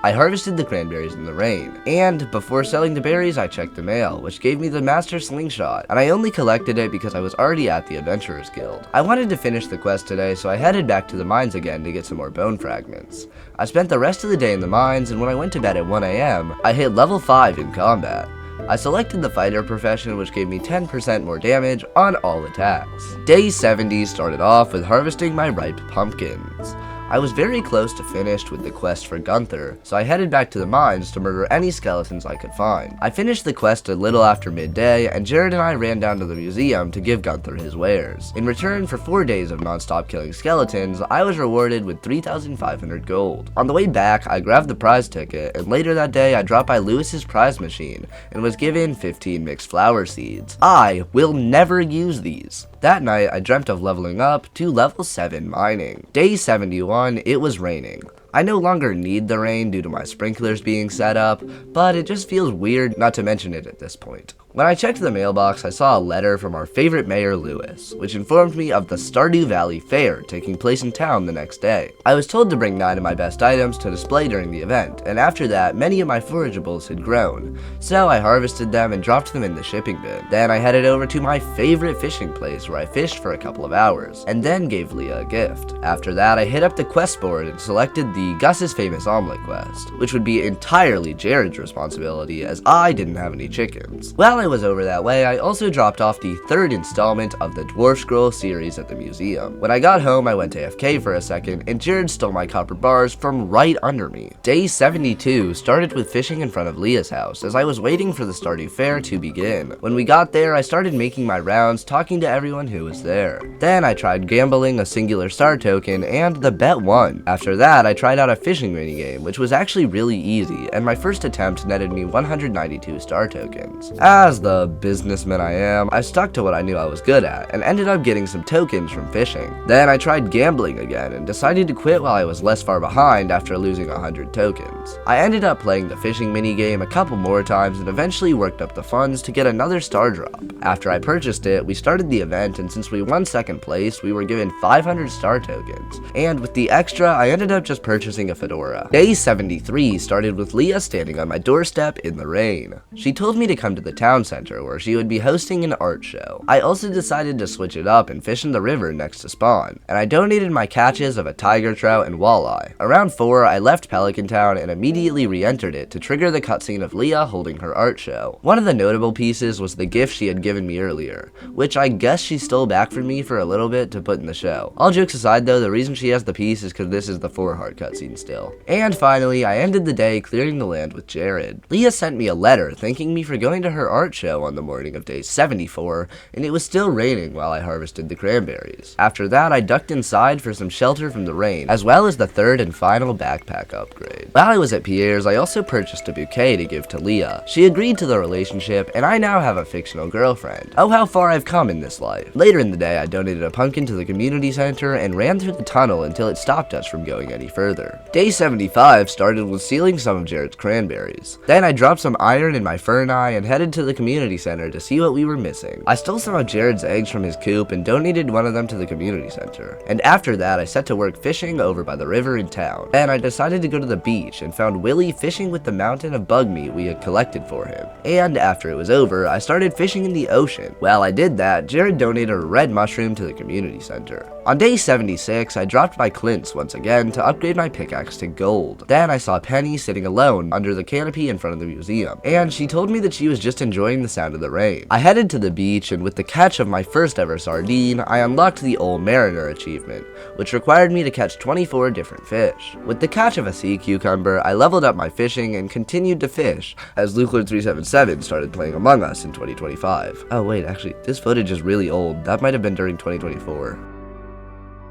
I harvested the cranberries in the rain, and before selling the berries I checked the mail, which gave me the Master Slingshot, and I only collected it because I was already at the Adventurers Guild. I wanted to finish the quest today, so I headed back to the mines again to get some more bone fragments. I spent the rest of the day in the mines, and when I went to bed at 1 AM, I hit level 5 in combat. I selected the fighter profession, which gave me 10% more damage on all attacks. Day 70 started off with harvesting my ripe pumpkins. I was very close to finished with the quest for Gunther, so I headed back to the mines to murder any skeletons I could find. I finished the quest a little after midday, and Jared and I ran down to the museum to give Gunther his wares. In return for 4 days of non-stop killing skeletons, I was rewarded with 3,500 gold. On the way back, I grabbed the prize ticket, and later that day I dropped by Lewis's prize machine, and was given 15 mixed flower seeds. I will never use these. That night, I dreamt of leveling up to level 7 mining. Day 71, it was raining. I no longer need the rain due to my sprinklers being set up, but it just feels weird not to mention it at this point. When I checked the mailbox, I saw a letter from our favorite mayor, Lewis, which informed me of the Stardew Valley fair taking place in town the next day. I was told to bring 9 of my best items to display during the event, and after that, many of my forageables had grown, so I harvested them and dropped them in the shipping bin. Then I headed over to my favorite fishing place where I fished for a couple of hours, and then gave Leah a gift. After that, I hit up the quest board and selected the Gus's Famous Omelet quest, which would be entirely Jared's responsibility as I didn't have any chickens. While I was over that way, I also dropped off the 3rd installment of the Dwarf Scroll series at the museum. When I got home, I went AFK for a second, and Jared stole my copper bars from right under me. Day 72 started with fishing in front of Leah's house, as I was waiting for the Stardew Fair to begin. When we got there, I started making my rounds, talking to everyone who was there. Then I tried gambling a singular star token, and the bet won. After that, I tried out a fishing minigame, which was actually really easy, and my first attempt netted me 192 star tokens. As the businessman I am, I stuck to what I knew I was good at, and ended up getting some tokens from fishing. Then I tried gambling again, and decided to quit while I was less far behind after losing 100 tokens. I ended up playing the fishing minigame a couple more times, and eventually worked up the funds to get another star drop. After I purchased it, we started the event, and since we won 2nd place, we were given 500 star tokens. And with the extra, I ended up just purchasing a fedora. Day 73 started with Leah standing on my doorstep in the rain. She told me to come to the town center where she would be hosting an art show. I also decided to switch it up and fish in the river next to spawn, and I donated my catches of a tiger trout and walleye. Around 4, I left Pelican Town and immediately re-entered it to trigger the cutscene of Leah holding her art show. One of the notable pieces was the gift she had given me earlier, which I guess she stole back from me for a little bit to put in the show. All jokes aside though, the reason she has the piece is because this is the 4-heart cutscene still. And finally, I ended the day clearing the land with Jared. Leah sent me a letter thanking me for going to her art show on the morning of day 74, and it was still raining while I harvested the cranberries. After that, I ducked inside for some shelter from the rain, as well as the 3rd and final backpack upgrade. While I was at Pierre's, I also purchased a bouquet to give to Leah. She agreed to the relationship, and I now have a fictional girlfriend. Oh, how far I've come in this life. Later in the day, I donated a pumpkin to the community center and ran through the tunnel until it stopped us from going any further. Day 75 started with stealing some of Jared's cranberries. Then I dropped some iron in my fern eye and headed to the community center to see what we were missing. I stole some of Jared's eggs from his coop and donated one of them to the community center. And after that, I set to work fishing over by the river in town. Then I decided to go to the beach and found Willie fishing with the mountain of bug meat we had collected for him. And after it was over, I started fishing in the ocean. While I did that, Jared donated a red mushroom to the community center. On day 76, I dropped by Clint's once again to upgrade my pickaxe to gold. Then I saw Penny sitting alone under the canopy in front of the museum, and she told me that she was just enjoying the sound of the rain. I headed to the beach, and with the catch of my first ever sardine, I unlocked the Old Mariner achievement, which required me to catch 24 different fish. With the catch of a sea cucumber, I leveled up my fishing and continued to fish, as LukeLord377 started playing Among Us in 2025. Oh wait, actually, this footage is really old. That might have been during 2024.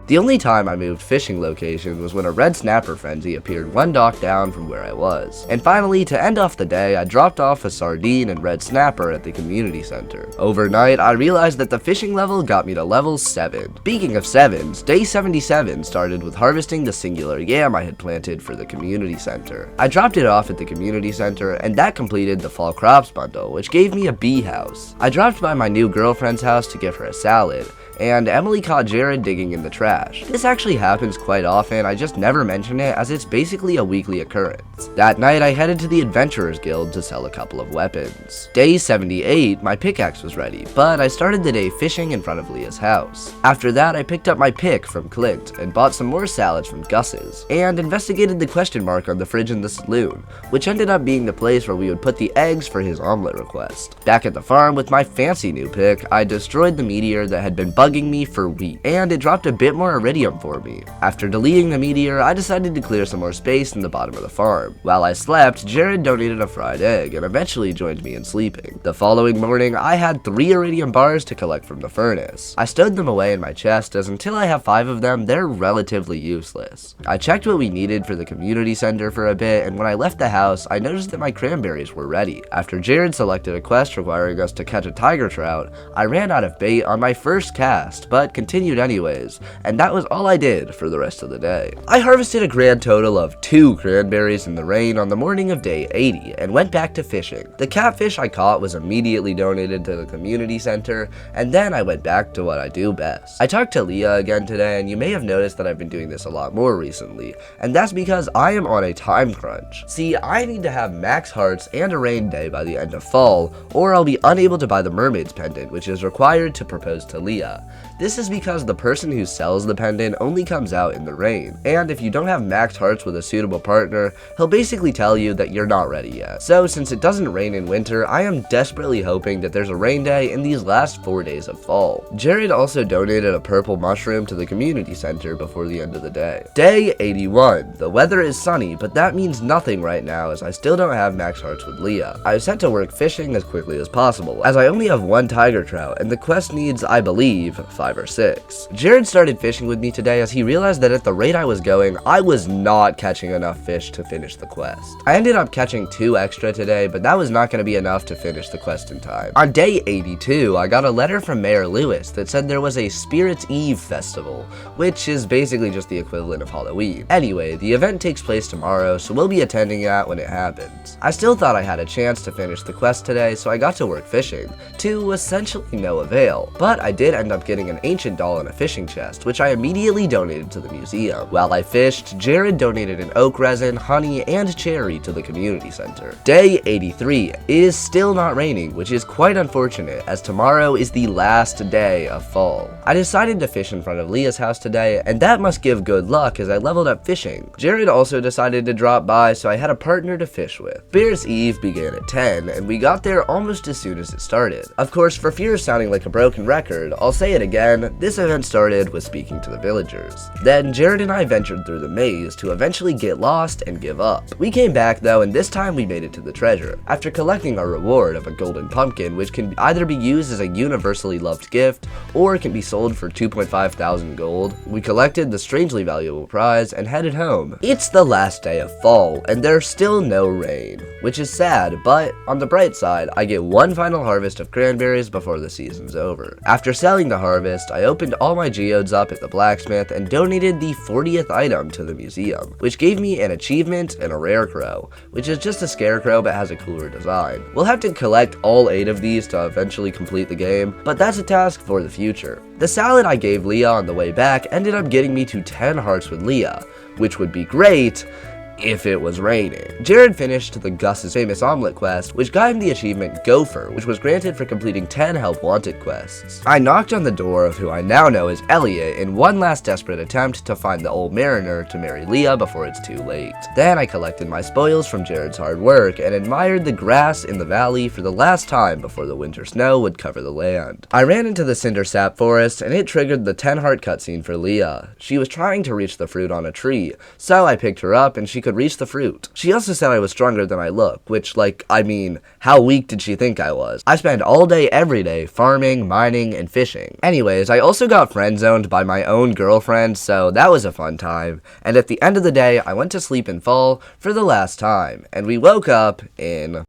The only time I moved fishing location was when a red snapper frenzy appeared one dock down from where I was. And finally, to end off the day, I dropped off a sardine and red snapper at the community center. Overnight, I realized that the fishing level got me to level 7. Speaking of 7s, day 77 started with harvesting the singular yam I had planted for the community center. I dropped it off at the community center, and that completed the fall crops bundle, which gave me a bee house. I dropped by my new girlfriend's house to give her a salad, and Emily caught Jared digging in the trash. This actually happens quite often, I just never mention it as it's basically a weekly occurrence. That night I headed to the Adventurers Guild to sell a couple of weapons. Day 78, my pickaxe was ready, but I started the day fishing in front of Leah's house. After that, I picked up my pick from Clint and bought some more salads from Gus's, and investigated the question mark on the fridge in the saloon, which ended up being the place where we would put the eggs for his omelet request. Back at the farm with my fancy new pick, I destroyed the meteor that had been bugging me for weeks, and it dropped a bit more iridium for me. After deleting the meteor, I decided to clear some more space in the bottom of the farm. While I slept, Jared donated a fried egg and eventually joined me in sleeping. The following morning, I had 3 iridium bars to collect from the furnace. I stowed them away in my chest as until I have 5 of them, they're relatively useless. I checked what we needed for the community center for a bit, and when I left the house, I noticed that my cranberries were ready. After Jared selected a quest requiring us to catch a tiger trout, I ran out of bait on my first cast, but continued anyways, and that was all I did for the rest of the day. I harvested a grand total of 2 cranberries in the rain on the morning of day 80, and went back to fishing. The catfish I caught was immediately donated to the community center, and then I went back to what I do best. I talked to Leah again today, and you may have noticed that I've been doing this a lot more recently, and that's because I am on a time crunch. See, I need to have max hearts and a rain day by the end of fall, or I'll be unable to buy the mermaid's pendant, which is required to propose to Leah. This is because the person who sells the pendant only comes out in the rain, and if you don't have max hearts with a suitable partner, he'll basically tell you that you're not ready yet. So since it doesn't rain in winter, I am desperately hoping that there's a rain day in these last 4 days of fall. Jared also donated a purple mushroom to the community center before the end of the day. Day 81. The weather is sunny, but that means nothing right now as I still don't have max hearts with Leah. I set to work fishing as quickly as possible, as I only have 1 tiger trout, and the quest needs, I believe, 5 or 6. Jared started fishing with me today as he realized that at the rate I was going, I was not catching enough fish to finish the quest. I ended up catching 2 extra today, but that was not going to be enough to finish the quest in time. On day 82, I got a letter from Mayor Lewis that said there was a Spirits Eve festival, which is basically just the equivalent of Halloween. Anyway, the event takes place tomorrow, so we'll be attending that when it happens. I still thought I had a chance to finish the quest today, so I got to work fishing, to essentially no avail, but I did end up getting an ancient doll in a fishing chest, which I immediately donated to the museum. While I fished, Jared donated an oak resin, honey, and cherry to the community center. Day 83 is still not raining, which is quite unfortunate as tomorrow is the last day of fall. I decided to fish in front of Leah's house today, and that must give good luck as I leveled up fishing. Jared also decided to drop by, so I had a partner to fish with. Spirits Eve began at 10, and we got there almost as soon as it started. Of course, for fear of sounding like a broken record, I'll say it again, this event started with speaking to the villagers. Then Jared and I ventured through the maze to eventually get lost and give up. We came back though, and this time we made it to the treasure. After collecting our reward of a golden pumpkin, which can either be used as a universally loved gift, or can be sold for 2.5 thousand gold, we collected the strangely valuable prize and headed home. It's the last day of fall, and there's still no rain, which is sad, but on the bright side, I get 1 final harvest of cranberries before the season's over. After selling the harvest, I opened all my geodes up at the blacksmith and donated the 40th item to the museum, which gave me an achievement and a rare crow, which is just a scarecrow but has a cooler design. We'll have to collect all 8 of these to eventually complete the game, but that's a task for the future. The salad I gave Leah on the way back ended up getting me to 10 hearts with Leah, which would be great if it was raining. Jared finished the Gus's famous omelet quest, which got him the achievement Gopher, which was granted for completing 10 Help Wanted quests. I knocked on the door of who I now know as Elliot in one last desperate attempt to find the old mariner to marry Leah before it's too late. Then I collected my spoils from Jared's hard work and admired the grass in the valley for the last time before the winter snow would cover the land. I ran into the cinder sap forest and it triggered the 10 heart cutscene for Leah. She was trying to reach the fruit on a tree, so I picked her up and she could reach the fruit. She also said I was stronger than I look, which, how weak did she think I was? I spend all day every day farming, mining, and fishing. Anyways, I also got friend-zoned by my own girlfriend, so that was a fun time. And at the end of the day, I went to sleep in fall for the last time, and we woke up in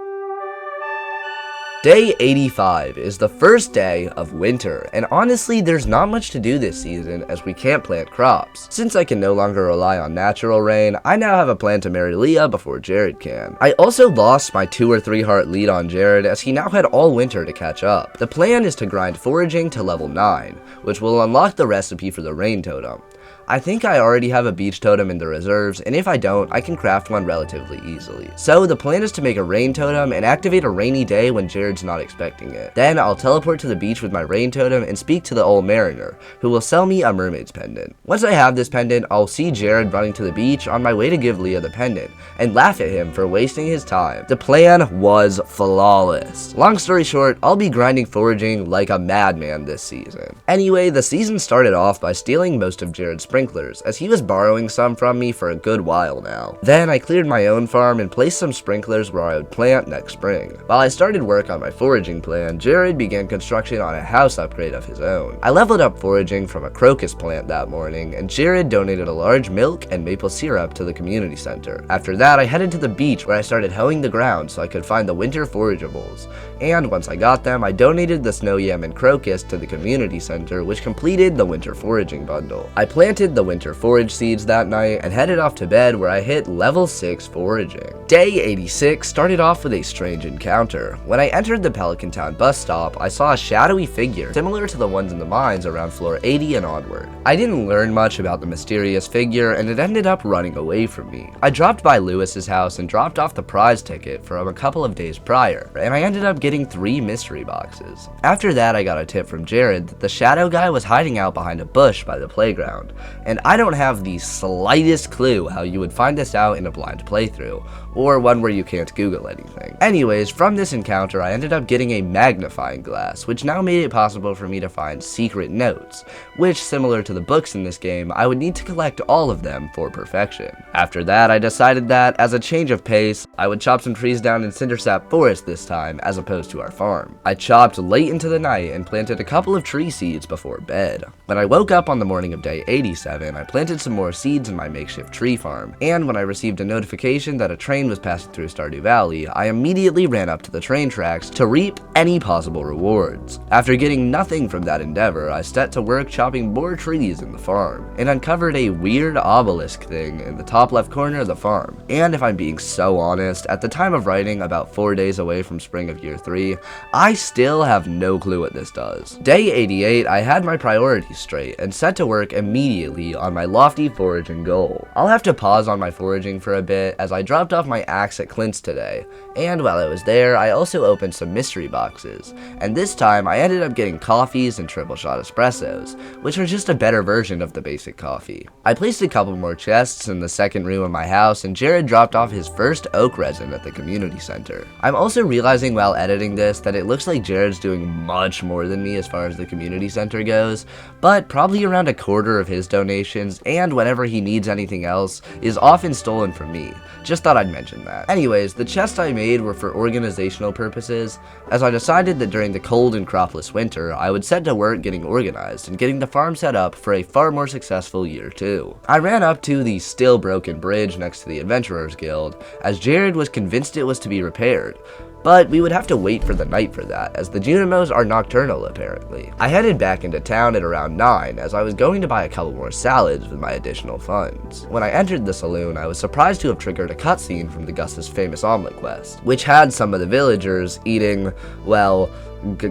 Day 85 is the first day of winter, and honestly there's not much to do this season as we can't plant crops. Since I can no longer rely on natural rain, I now have a plan to marry Leah before Jared can. I also lost my 2 or 3 heart lead on Jared as he now had all winter to catch up. The plan is to grind foraging to level 9, which will unlock the recipe for the rain totem. I think I already have a beach totem in the reserves, and if I don't, I can craft one relatively easily. So the plan is to make a rain totem and activate a rainy day when Jared's not expecting it. Then I'll teleport to the beach with my rain totem and speak to the old mariner, who will sell me a mermaid's pendant. Once I have this pendant, I'll see Jared running to the beach on my way to give Leah the pendant, and laugh at him for wasting his time. The plan was flawless. Long story short, I'll be grinding foraging like a madman this season. Anyway, the season started off by stealing most of Jared's sprinklers, as he was borrowing some from me for a good while now. Then I cleared my own farm and placed some sprinklers where I would plant next spring. While I started work on my foraging plan, Jared began construction on a house upgrade of his own. I leveled up foraging from a crocus plant that morning, and Jared donated a large milk and maple syrup to the community center. After that, I headed to the beach where I started hoeing the ground so I could find the winter forageables. And once I got them, I donated the snow yam and crocus to the community center, which completed the winter foraging bundle. I planted the winter forage seeds that night and headed off to bed where I hit level 6 foraging. Day 86 started off with a strange encounter. When I entered the Pelican Town bus stop, I saw a shadowy figure similar to the ones in the mines around floor 80 and onward. I didn't learn much about the mysterious figure and it ended up running away from me. I dropped by Lewis's house and dropped off the prize ticket from a couple of days prior, and I ended up getting 3 mystery boxes. After that, I got a tip from Jared that the shadow guy was hiding out behind a bush by the playground, and I don't have the slightest clue how you would find this out in a blind playthrough, or one where you can't Google anything. Anyways, from this encounter, I ended up getting a magnifying glass, which now made it possible for me to find secret notes, which, similar to the books in this game, I would need to collect all of them for perfection. After that, I decided that, as a change of pace, I would chop some trees down in Cindersap Forest this time, as opposed to our farm. I chopped late into the night and planted a couple of tree seeds before bed. When I woke up on the morning of day 87, I planted some more seeds in my makeshift tree farm, and when I received a notification that a train was passing through Stardew Valley, I immediately ran up to the train tracks to reap any possible rewards. After getting nothing from that endeavor, I set to work chopping more trees in the farm, and uncovered a weird obelisk thing in the top left corner of the farm. And if I'm being so honest, at the time of writing, about 4 days away from spring of year 3, I still have no clue what this does. Day 88, I had my priorities straight, and set to work immediately on my lofty foraging goal. I'll have to pause on my foraging for a bit, as I dropped off my axe at Clint's today, and while I was there, I also opened some mystery boxes, and this time I ended up getting coffees and triple shot espressos, which are just a better version of the basic coffee. I placed a couple more chests in the second room of my house, and Jared dropped off his first oak resin at the community center. I'm also realizing while editing this that it looks like Jared's doing much more than me as far as the community center goes, but probably around a quarter of his donations, and whenever he needs anything else, is often stolen from me. Just thought I'd mention that. Anyways, the chests I made were for organizational purposes, as I decided that during the cold and cropless winter, I would set to work getting organized and getting the farm set up for a far more successful year 2. I ran up to the still broken bridge next to the Adventurers Guild, as Jared was convinced it was to be repaired, but we would have to wait for the night for that, as the Junimos are nocturnal apparently. I headed back into town at around 9, as I was going to buy a couple more salads with my additional funds. When I entered the saloon, I was surprised to have triggered a cutscene from the Gus's famous omelet quest, which had some of the villagers eating, well,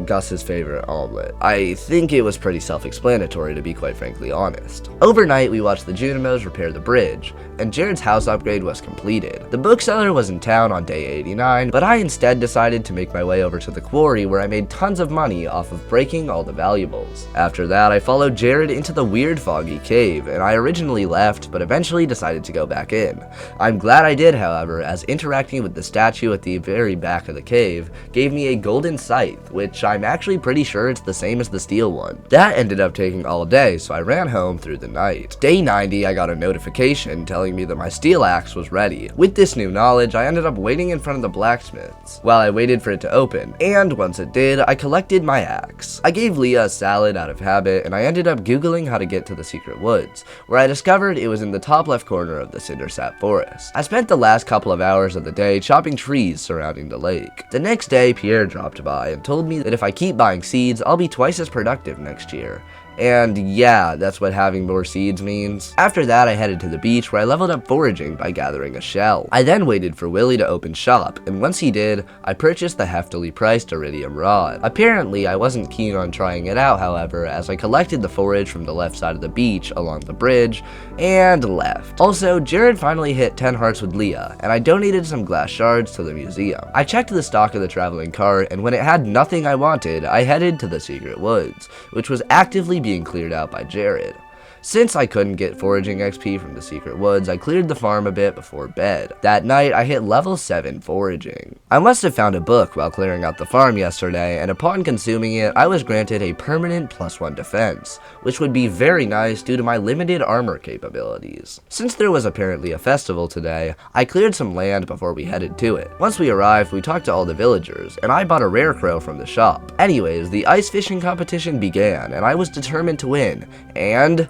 Gus's favorite omelet. I think it was pretty self-explanatory, to be quite frankly honest. Overnight, we watched the Junimos repair the bridge, and Jared's house upgrade was completed. The bookseller was in town on day 89, but I instead decided to make my way over to the quarry where I made tons of money off of breaking all the valuables. After that, I followed Jared into the weird foggy cave, and I originally left, but eventually decided to go back in. I'm glad I did, however, as interacting with the statue at the very back of the cave gave me a golden scythe, which which I'm actually pretty sure it's the same as the steel one. That ended up taking all day, so I ran home through the night. Day 90, I got a notification telling me that my steel axe was ready. With this new knowledge, I ended up waiting in front of the blacksmith's while I waited for it to open, and once it did, I collected my axe. I gave Leah a salad out of habit, and I ended up googling how to get to the secret woods, where I discovered it was in the top left corner of the cindersap forest. I spent the last couple of hours of the day chopping trees surrounding the lake. The next day, Pierre dropped by and told me that if I keep buying seeds, I'll be twice as productive next year. And yeah, that's what having more seeds means. After that, I headed to the beach where I leveled up foraging by gathering a shell. I then waited for Willie to open shop, and once he did, I purchased the heftily priced iridium rod. Apparently, I wasn't keen on trying it out, however, as I collected the forage from the left side of the beach along the bridge, and left. Also, Jared finally hit 10 hearts with Leah, and I donated some glass shards to the museum. I checked the stock of the traveling cart, and when it had nothing I wanted, I headed to the secret woods, which was actively being cleared out by Jared. Since I couldn't get foraging XP from the secret woods, I cleared the farm a bit before bed. That night, I hit level 7 foraging. I must have found a book while clearing out the farm yesterday, and upon consuming it, I was granted a permanent +1 defense, which would be very nice due to my limited armor capabilities. Since there was apparently a festival today, I cleared some land before we headed to it. Once we arrived, we talked to all the villagers, and I bought a rare crow from the shop. Anyways, the ice fishing competition began, and I was determined to win, and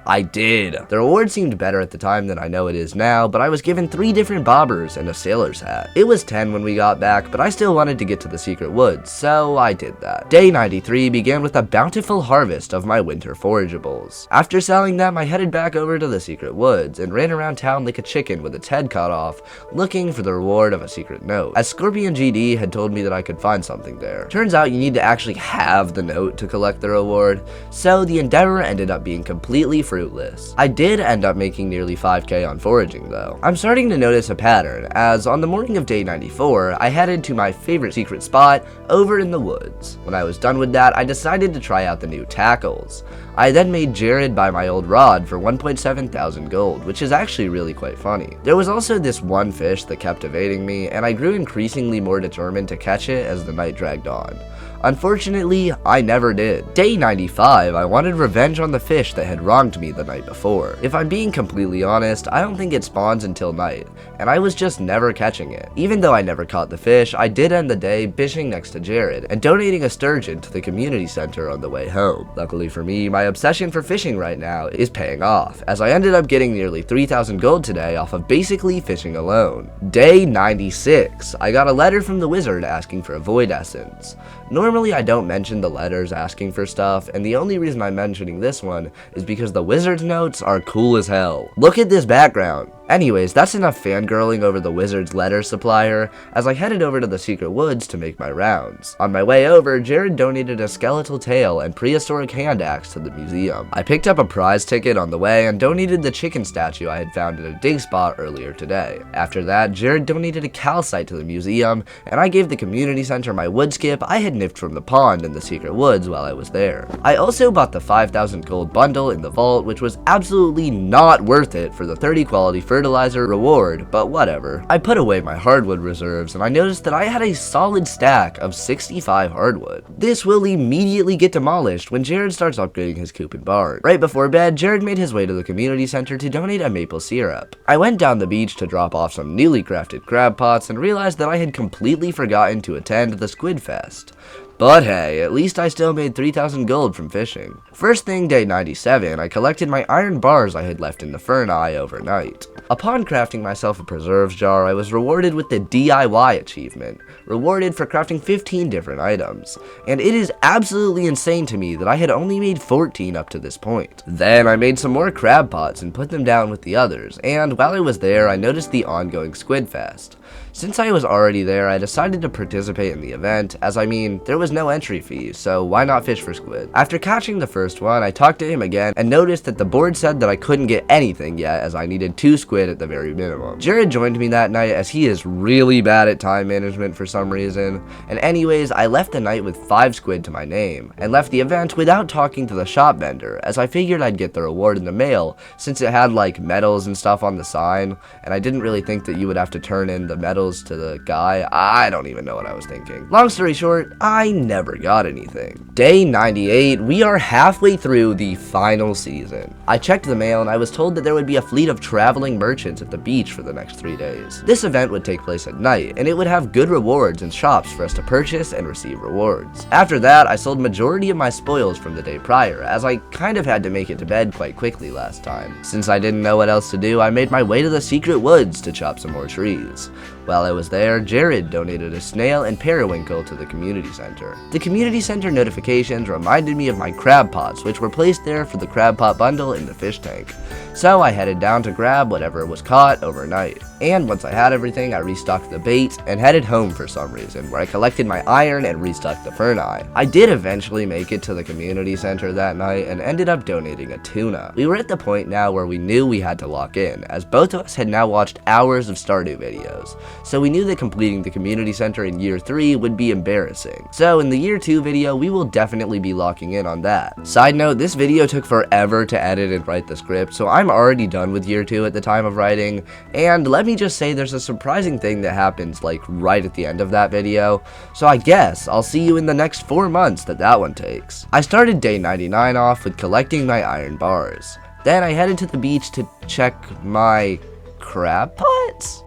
I did. The reward seemed better at the time than I know it is now, but I was given 3 different bobbers and a sailor's hat. It was 10 when we got back, but I still wanted to get to the secret woods, so I did that. Day 93 began with a bountiful harvest of my winter forageables. After selling them, I headed back over to the secret woods and ran around town like a chicken with its head cut off, looking for the reward of a secret note, as Scorpion GD had told me that I could find something there. Turns out you need to actually have the note to collect the reward, so the endeavor ended up being completely fruitless. I did end up making nearly 5k on foraging though. I'm starting to notice a pattern, as on the morning of day 94, I headed to my favorite secret spot over in the woods. When I was done with that, I decided to try out the new tackles. I then made Jared buy my old rod for 1.7 thousand gold, which is actually really quite funny. There was also this one fish that kept evading me, and I grew increasingly more determined to catch it as the night dragged on. Unfortunately, I never did. Day 95, I wanted revenge on the fish that had wronged me the night before. If I'm being completely honest, I don't think it spawns until night, and I was just never catching it. Even though I never caught the fish, I did end the day fishing next to Jared, and donating a sturgeon to the community center on the way home. Luckily for me, my obsession for fishing right now is paying off, as I ended up getting nearly 3,000 gold today off of basically fishing alone. Day 96, I got a letter from the wizard asking for a void essence. Normally I don't mention the letters asking for stuff, and the only reason I'm mentioning this one is because the wizard's notes are cool as hell. Look at this background. Anyways, that's enough fangirling over the wizard's letter supplier, as I headed over to the secret woods to make my rounds. On my way over, Jared donated a skeletal tail and prehistoric hand axe to the museum. I picked up a prize ticket on the way and donated the chicken statue I had found at a dig spot earlier today. After that, Jared donated a calcite to the museum, and I gave the community center my wood skip I had nipped from the pond in the secret woods while I was there. I also bought the 5,000 gold bundle in the vault, which was absolutely not worth it for the 30 quality fertilizer reward, but whatever. I put away my hardwood reserves, and I noticed that I had a solid stack of 65 hardwood. This will immediately get demolished when Jared starts upgrading his coop and barn. Right before bed, Jared made his way to the community center to donate a maple syrup. I went down the beach to drop off some newly crafted crab pots and realized that I had completely forgotten to attend the Squid Fest. But hey, at least I still made 3,000 gold from fishing. First thing, day 97, I collected my iron bars I had left in the Fern Eye overnight. Upon crafting myself a preserves jar, I was rewarded with the DIY achievement, rewarded for crafting 15 different items, and it is absolutely insane to me that I had only made 14 up to this point. Then I made some more crab pots and put them down with the others, and while I was there, I noticed the ongoing Squid Fest. Since I was already there, I decided to participate in the event, as I mean, there was no entry fee, so why not fish for squid? After catching the first one, I talked to him again and noticed that the board said that I couldn't get anything yet, as I needed 2 squid at the very minimum. Jared joined me that night, as he is really bad at time management for some reason, and anyways, I left the night with 5 squid to my name, and left the event without talking to the shop vendor, as I figured I'd get the reward in the mail, since it had like medals and stuff on the sign, and I didn't really think that you would have to turn in the medals to the guy. I don't even know what I was thinking. Long story short, I never got anything. Day 98, we are halfway through the final season. I checked the mail and I was told that there would be a fleet of traveling merchants at the beach for the next 3 days. This event would take place at night, and it would have good rewards and shops for us to purchase and receive rewards. After that, I sold majority of my spoils from the day prior, as I kind of had to make it to bed quite quickly last time. Since I didn't know what else to do, I made my way to the secret woods to chop some more trees. While I was there, Jared donated a snail and periwinkle to the community center. The community center notifications reminded me of my crab pots, which were placed there for the crab pot bundle in the fish tank. So I headed down to grab whatever was caught overnight. And once I had everything, I restocked the bait and headed home for some reason, where I collected my iron and restocked the fern eye. I did eventually make it to the community center that night and ended up donating a tuna. We were at the point now where we knew we had to lock in, as both of us had now watched hours of Stardew videos. So we knew that completing the community center in year 3 would be embarrassing. So in the year 2 video, we will definitely be locking in on that. Side note, this video took forever to edit and write the script, so I'm already done with year 2 at the time of writing, and let me just say there's a surprising thing that happens like right at the end of that video, so I guess I'll see you in the next 4 months that one takes. I started day 99 off with collecting my iron bars. Then I headed to the beach to check my crab pots?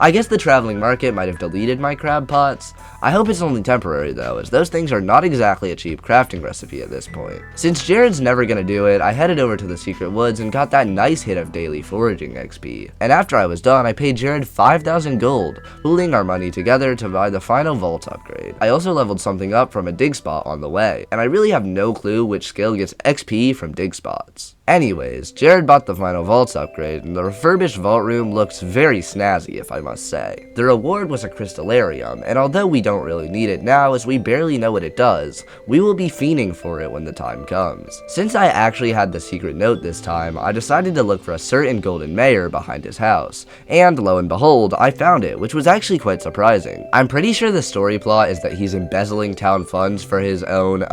I guess the traveling market might have deleted my crab pots. I hope it's only temporary though, as those things are not exactly a cheap crafting recipe at this point. Since Jared's never gonna do it, I headed over to the secret woods and got that nice hit of daily foraging XP. And after I was done, I paid Jared 5,000 gold, pooling our money together to buy the final vault upgrade. I also leveled something up from a dig spot on the way, and I really have no clue which skill gets XP from dig spots. Anyways, Jared bought the final vaults upgrade, and the refurbished vault room looks very snazzy if I must say. The reward was a crystallarium, and although we don't really need it now as we barely know what it does, we will be fiending for it when the time comes. Since I actually had the secret note this time, I decided to look for a certain golden mayor behind his house, and lo and behold, I found it, which was actually quite surprising. I'm pretty sure the story plot is that he's embezzling town funds for his own,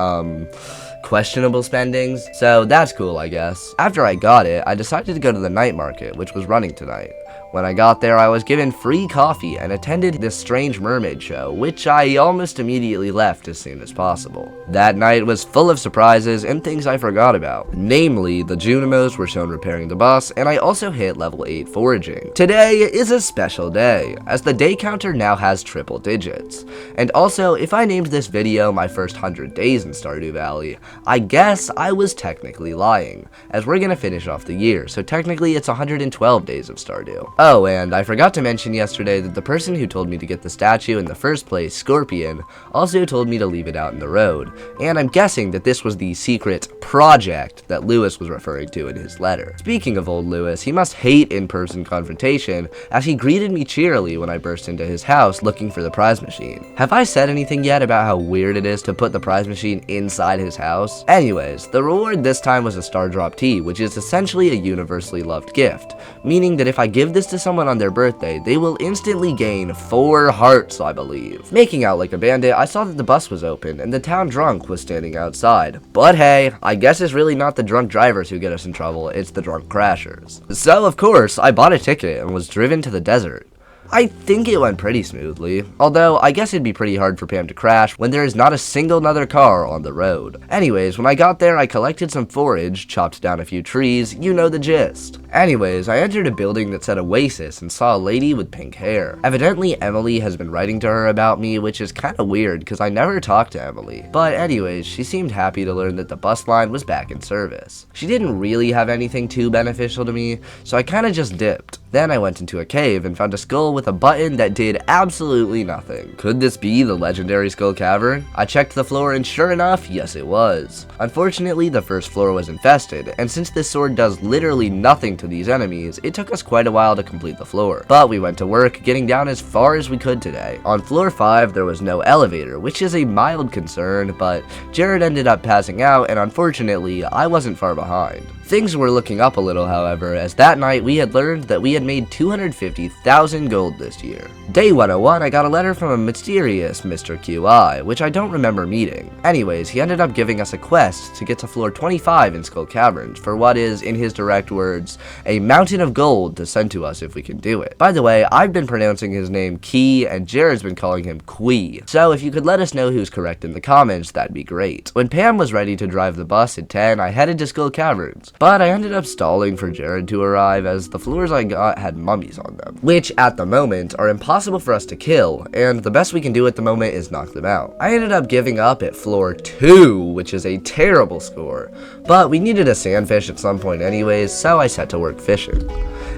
questionable spendings, so that's cool I guess. After I got it, I decided to go to the night market, which was running tonight. When I got there, I was given free coffee and attended this strange mermaid show, which I almost immediately left as soon as possible. That night was full of surprises and things I forgot about. Namely, the Junimos were shown repairing the bus, and I also hit level 8 foraging. Today is a special day, as the day counter now has triple digits. And also, if I named this video my first 100 days in Stardew Valley, I guess I was technically lying, as we're gonna finish off the year, so technically it's 112 days of Stardew. Oh, and I forgot to mention yesterday that the person who told me to get the statue in the first place, Scorpion, also told me to leave it out in the road, and I'm guessing that this was the secret project that Lewis was referring to in his letter. Speaking of old Lewis, he must hate in-person confrontation, as he greeted me cheerily when I burst into his house looking for the prize machine. Have I said anything yet about how weird it is to put the prize machine inside his house? Anyways, the reward this time was a Star Drop Tea, which is essentially a universally loved gift, meaning that if I give this to someone on their birthday, they will instantly gain 4 hearts, I believe. Making out like a bandit, I saw that the bus was open, and the town drunk was standing outside. But hey, I guess it's really not the drunk drivers who get us in trouble, it's the drunk crashers. So of course, I bought a ticket and was driven to the desert. I think it went pretty smoothly, although I guess it'd be pretty hard for Pam to crash when there is not a single other car on the road. Anyways, when I got there, I collected some forage, chopped down a few trees, you know the gist. Anyways, I entered a building that said Oasis and saw a lady with pink hair. Evidently, Emily has been writing to her about me, which is kinda weird because I never talked to Emily. But anyways, she seemed happy to learn that the bus line was back in service. She didn't really have anything too beneficial to me, so I kinda just dipped. Then I went into a cave and found a skull with a button that did absolutely nothing. Could this be the legendary Skull Cavern? I checked the floor and sure enough, yes it was. Unfortunately, the first floor was infested, and since this sword does literally nothing to these enemies, it took us quite a while to complete the floor. But we went to work, getting down as far as we could today. On floor 5, there was no elevator, which is a mild concern, but Jared ended up passing out, and unfortunately, I wasn't far behind. Things were looking up a little, however, as that night we had learned that we had made 250,000 gold this year. Day 101, I got a letter from a mysterious Mr. QI, which I don't remember meeting. Anyways, he ended up giving us a quest to get to floor 25 in Skull Caverns for what is, in his direct words, a mountain of gold to send to us if we can do it. By the way, I've been pronouncing his name Key, and Jared's been calling him Quee. So if you could let us know who's correct in the comments, that'd be great. When Pam was ready to drive the bus at 10, I headed to Skull Caverns, but I ended up stalling for Jared to arrive as the floors I got had mummies on them, which at the moment are impossible for us to kill, and the best we can do at the moment is knock them out. I ended up giving up at floor 2, which is a terrible score, but we needed a sandfish at some point anyways, so I set to work fishing.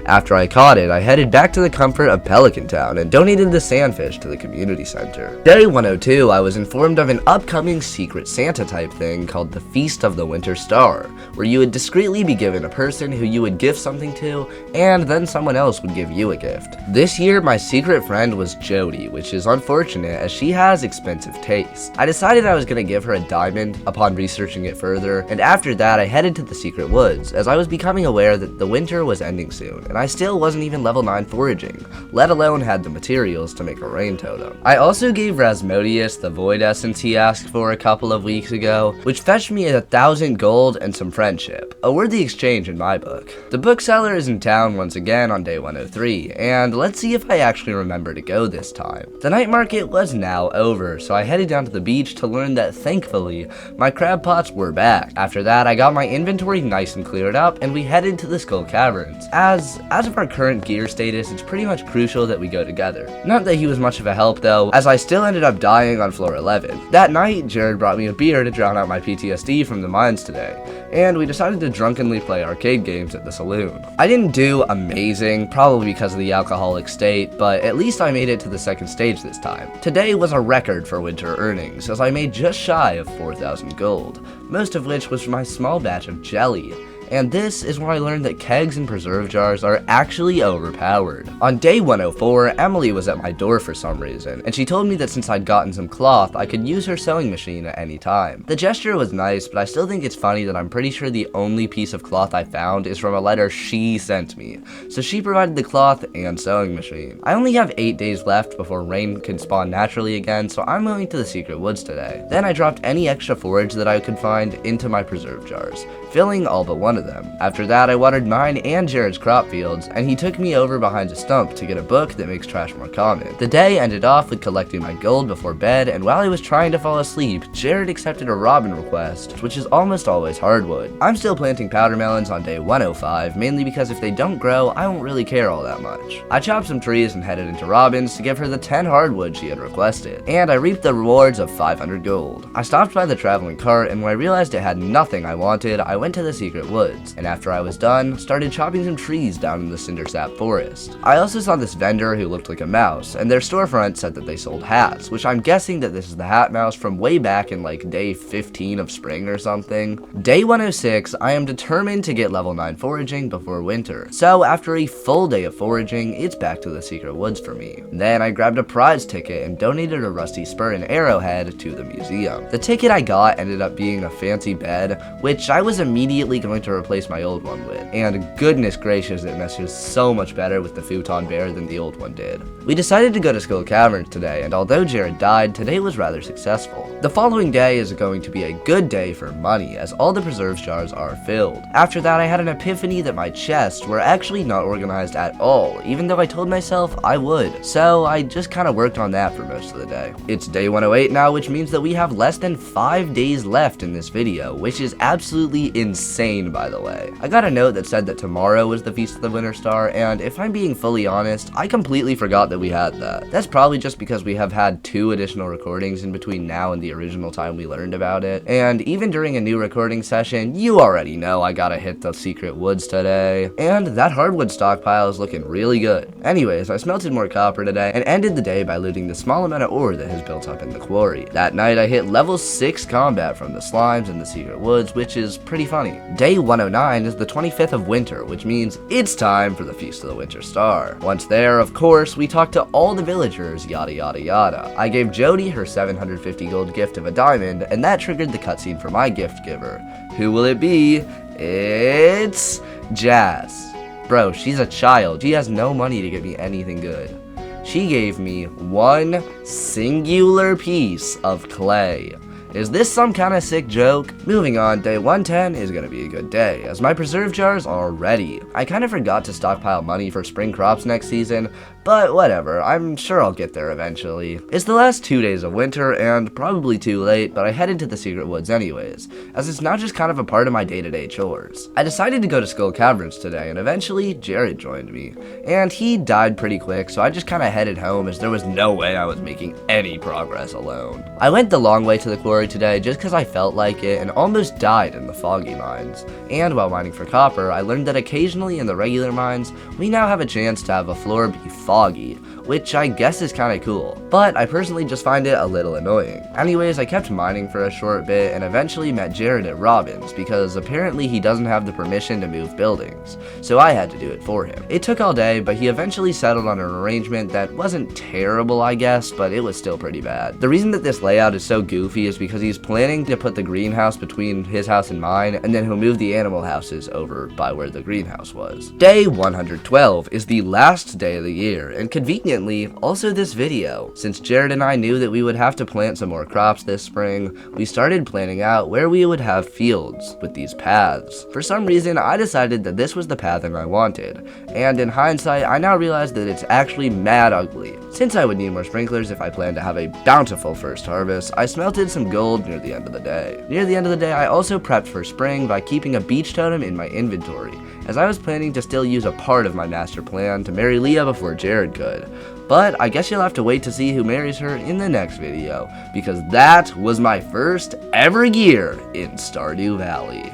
After I caught it, I headed back to the comfort of Pelican Town and donated the sandfish to the community center. Day 102, I was informed of an upcoming secret Santa type thing called the Feast of the Winter Star, where you would discreetly be given a person who you would give something to, and then someone else would give you a gift. This year, my secret friend was Jody, which is unfortunate as she has expensive taste. I decided I was going to give her a diamond upon researching it further, and after that I headed to the secret woods, as I was becoming aware that the winter was ending soon, and I still wasn't even level 9 foraging, let alone had the materials to make a rain totem. I also gave Rasmodius the void essence he asked for a couple of weeks ago, which fetched me 1,000 gold and some friendship, a worthy exchange in my book. The bookseller is in town once again on day 103, and let's see if I actually remember to go this time. The night market was now over, so I headed down to the beach to learn that thankfully my crab pots were back. After that, I got my inventory nice and cleared up, and we headed to the Skull Caverns. As of our current gear status, it's pretty much crucial that we go together. Not that he was much of a help though, as I still ended up dying on floor 11. That night, Jared brought me a beer to drown out my PTSD from the mines today, and we decided to drunkenly play arcade games at the saloon. I didn't do amazing, probably because of the alcoholic state, but at least I made it to the second stage this time. Today was a record for winter earnings, as I made just shy of 4,000 gold, most of which was from my small batch of jelly. And this is where I learned that kegs and preserve jars are actually overpowered. On day 104, Emily was at my door for some reason, and she told me that since I'd gotten some cloth, I could use her sewing machine at any time. The gesture was nice, but I still think it's funny that I'm pretty sure the only piece of cloth I found is from a letter she sent me, so she provided the cloth and sewing machine. I only have 8 days left before rain can spawn naturally again, so I'm going to the secret woods today. Then I dropped any extra forage that I could find into my preserve jars, filling all but one of them. After that, I watered mine and Jared's crop fields, and he took me over behind a stump to get a book that makes trash more common. The day ended off with collecting my gold before bed, and while I was trying to fall asleep, Jared accepted a robin request, which is almost always hardwood. I'm still planting powder melons on day 105, mainly because if they don't grow, I won't really care all that much. I chopped some trees and headed into Robin's to give her the 10 hardwood she had requested, and I reaped the rewards of 500 gold. I stopped by the traveling cart, and when I realized it had nothing I wanted, I went to the secret woods, and after I was done, started chopping some trees down in the cindersap forest. I also saw this vendor who looked like a mouse, and their storefront said that they sold hats, which I'm guessing that this is the hat mouse from way back in like day 15 of spring or something. Day 106, I am determined to get level 9 foraging before winter, so after a full day of foraging, it's back to the secret woods for me. Then I grabbed a prize ticket and donated a rusty spur and arrowhead to the museum. The ticket I got ended up being a fancy bed, which I was immediately going to replace my old one with, and goodness gracious, it meshes so much better with the futon bear than the old one did. We decided to go to Skull Caverns today, and although Jared died, today was rather successful. The following day is going to be a good day for money, as all the preserves jars are filled. After that, I had an epiphany that my chests were actually not organized at all, even though I told myself I would, so I just kind of worked on that for most of the day. It's day 108 now, which means that we have less than 5 days left in this video, which is absolutely insane, by the way. I got a note that said that tomorrow was the Feast of the Winter Star, and if I'm being fully honest, I completely forgot that we had that. That's probably just because we have had 2 additional recordings in between now and the original time we learned about it, and even during a new recording session, you already know I gotta hit the secret woods today, and that hardwood stockpile is looking really good. Anyways, I smelted more copper today, and ended the day by looting the small amount of ore that has built up in the quarry. That night, I hit level 6 combat from the slimes in the secret woods, which is pretty funny. Day 109 is the 25th of winter, which means it's time for the Feast of the Winter Star. Once there, of course, we talked to all the villagers, yada yada yada. I gave Jody her 750 gold gift of a diamond, and that triggered the cutscene for my gift giver. Who will it be? It's Jazz. Bro, she's a child. She has no money to get me anything good. She gave me one singular piece of clay. Is this some kind of sick joke? Moving on, day 110 is gonna be a good day, as my preserve jars are ready. I kind of forgot to stockpile money for spring crops next season, but whatever, I'm sure I'll get there eventually. It's the last 2 days of winter, and probably too late, but I headed to the secret woods anyways, as it's now just kind of a part of my day-to-day chores. I decided to go to Skull Caverns today, and eventually, Jared joined me. And he died pretty quick, so I just kind of headed home as there was no way I was making any progress alone. I went the long way to the quarry today just because I felt like it and almost died in the foggy mines. And while mining for copper, I learned that occasionally in the regular mines, we now have a chance to have a floor be foggy, which I guess is kinda cool, but I personally just find it a little annoying. Anyways, I kept mining for a short bit and eventually met Jared at Robin's because apparently he doesn't have the permission to move buildings, so I had to do it for him. It took all day, but he eventually settled on an arrangement that wasn't terrible, I guess, but it was still pretty bad. The reason that this layout is so goofy is because he's planning to put the greenhouse between his house and mine, and then he'll move the animal houses over by where the greenhouse was. Day 112 is the last day of the year, and conveniently, also this video. Since Jared and I knew that we would have to plant some more crops this spring, we started planning out where we would have fields with these paths. For some reason, I decided that this was the pathing I wanted, and in hindsight, I now realize that it's actually mad ugly. Since I would need more sprinklers if I planned to have a bountiful first harvest, I smelted some gold near the end of the day. Near the end of the day, I also prepped for spring by keeping a beach totem in my inventory, as I was planning to still use a part of my master plan to marry Leah before Jared could. But I guess you'll have to wait to see who marries her in the next video, because that was my first ever year in Stardew Valley.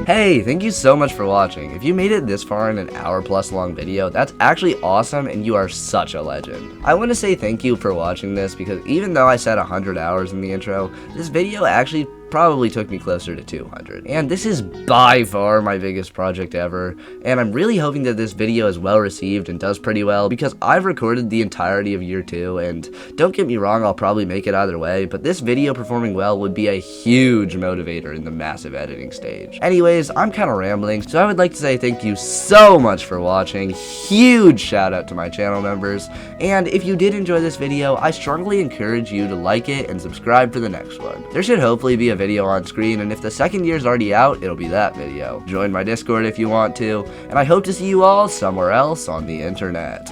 Hey, thank you so much for watching. If you made it this far in an hour-plus long video, that's actually awesome and you are such a legend. I want to say thank you for watching this because even though I said 100 hours in the intro, this video actually probably took me closer to 200. And this is by far my biggest project ever, and I'm really hoping that this video is well received and does pretty well because I've recorded the entirety of year 2, and don't get me wrong, I'll probably make it either way, but this video performing well would be a huge motivator in the massive editing stage. Anyways, I'm kind of rambling, so I would like to say thank you so much for watching. Huge shout out to my channel members, and if you did enjoy this video, I strongly encourage you to like it and subscribe for the next one. There should hopefully be a video on screen, and if the second year's already out, it'll be that video. Join my Discord if you want to, and I hope to see you all somewhere else on the internet.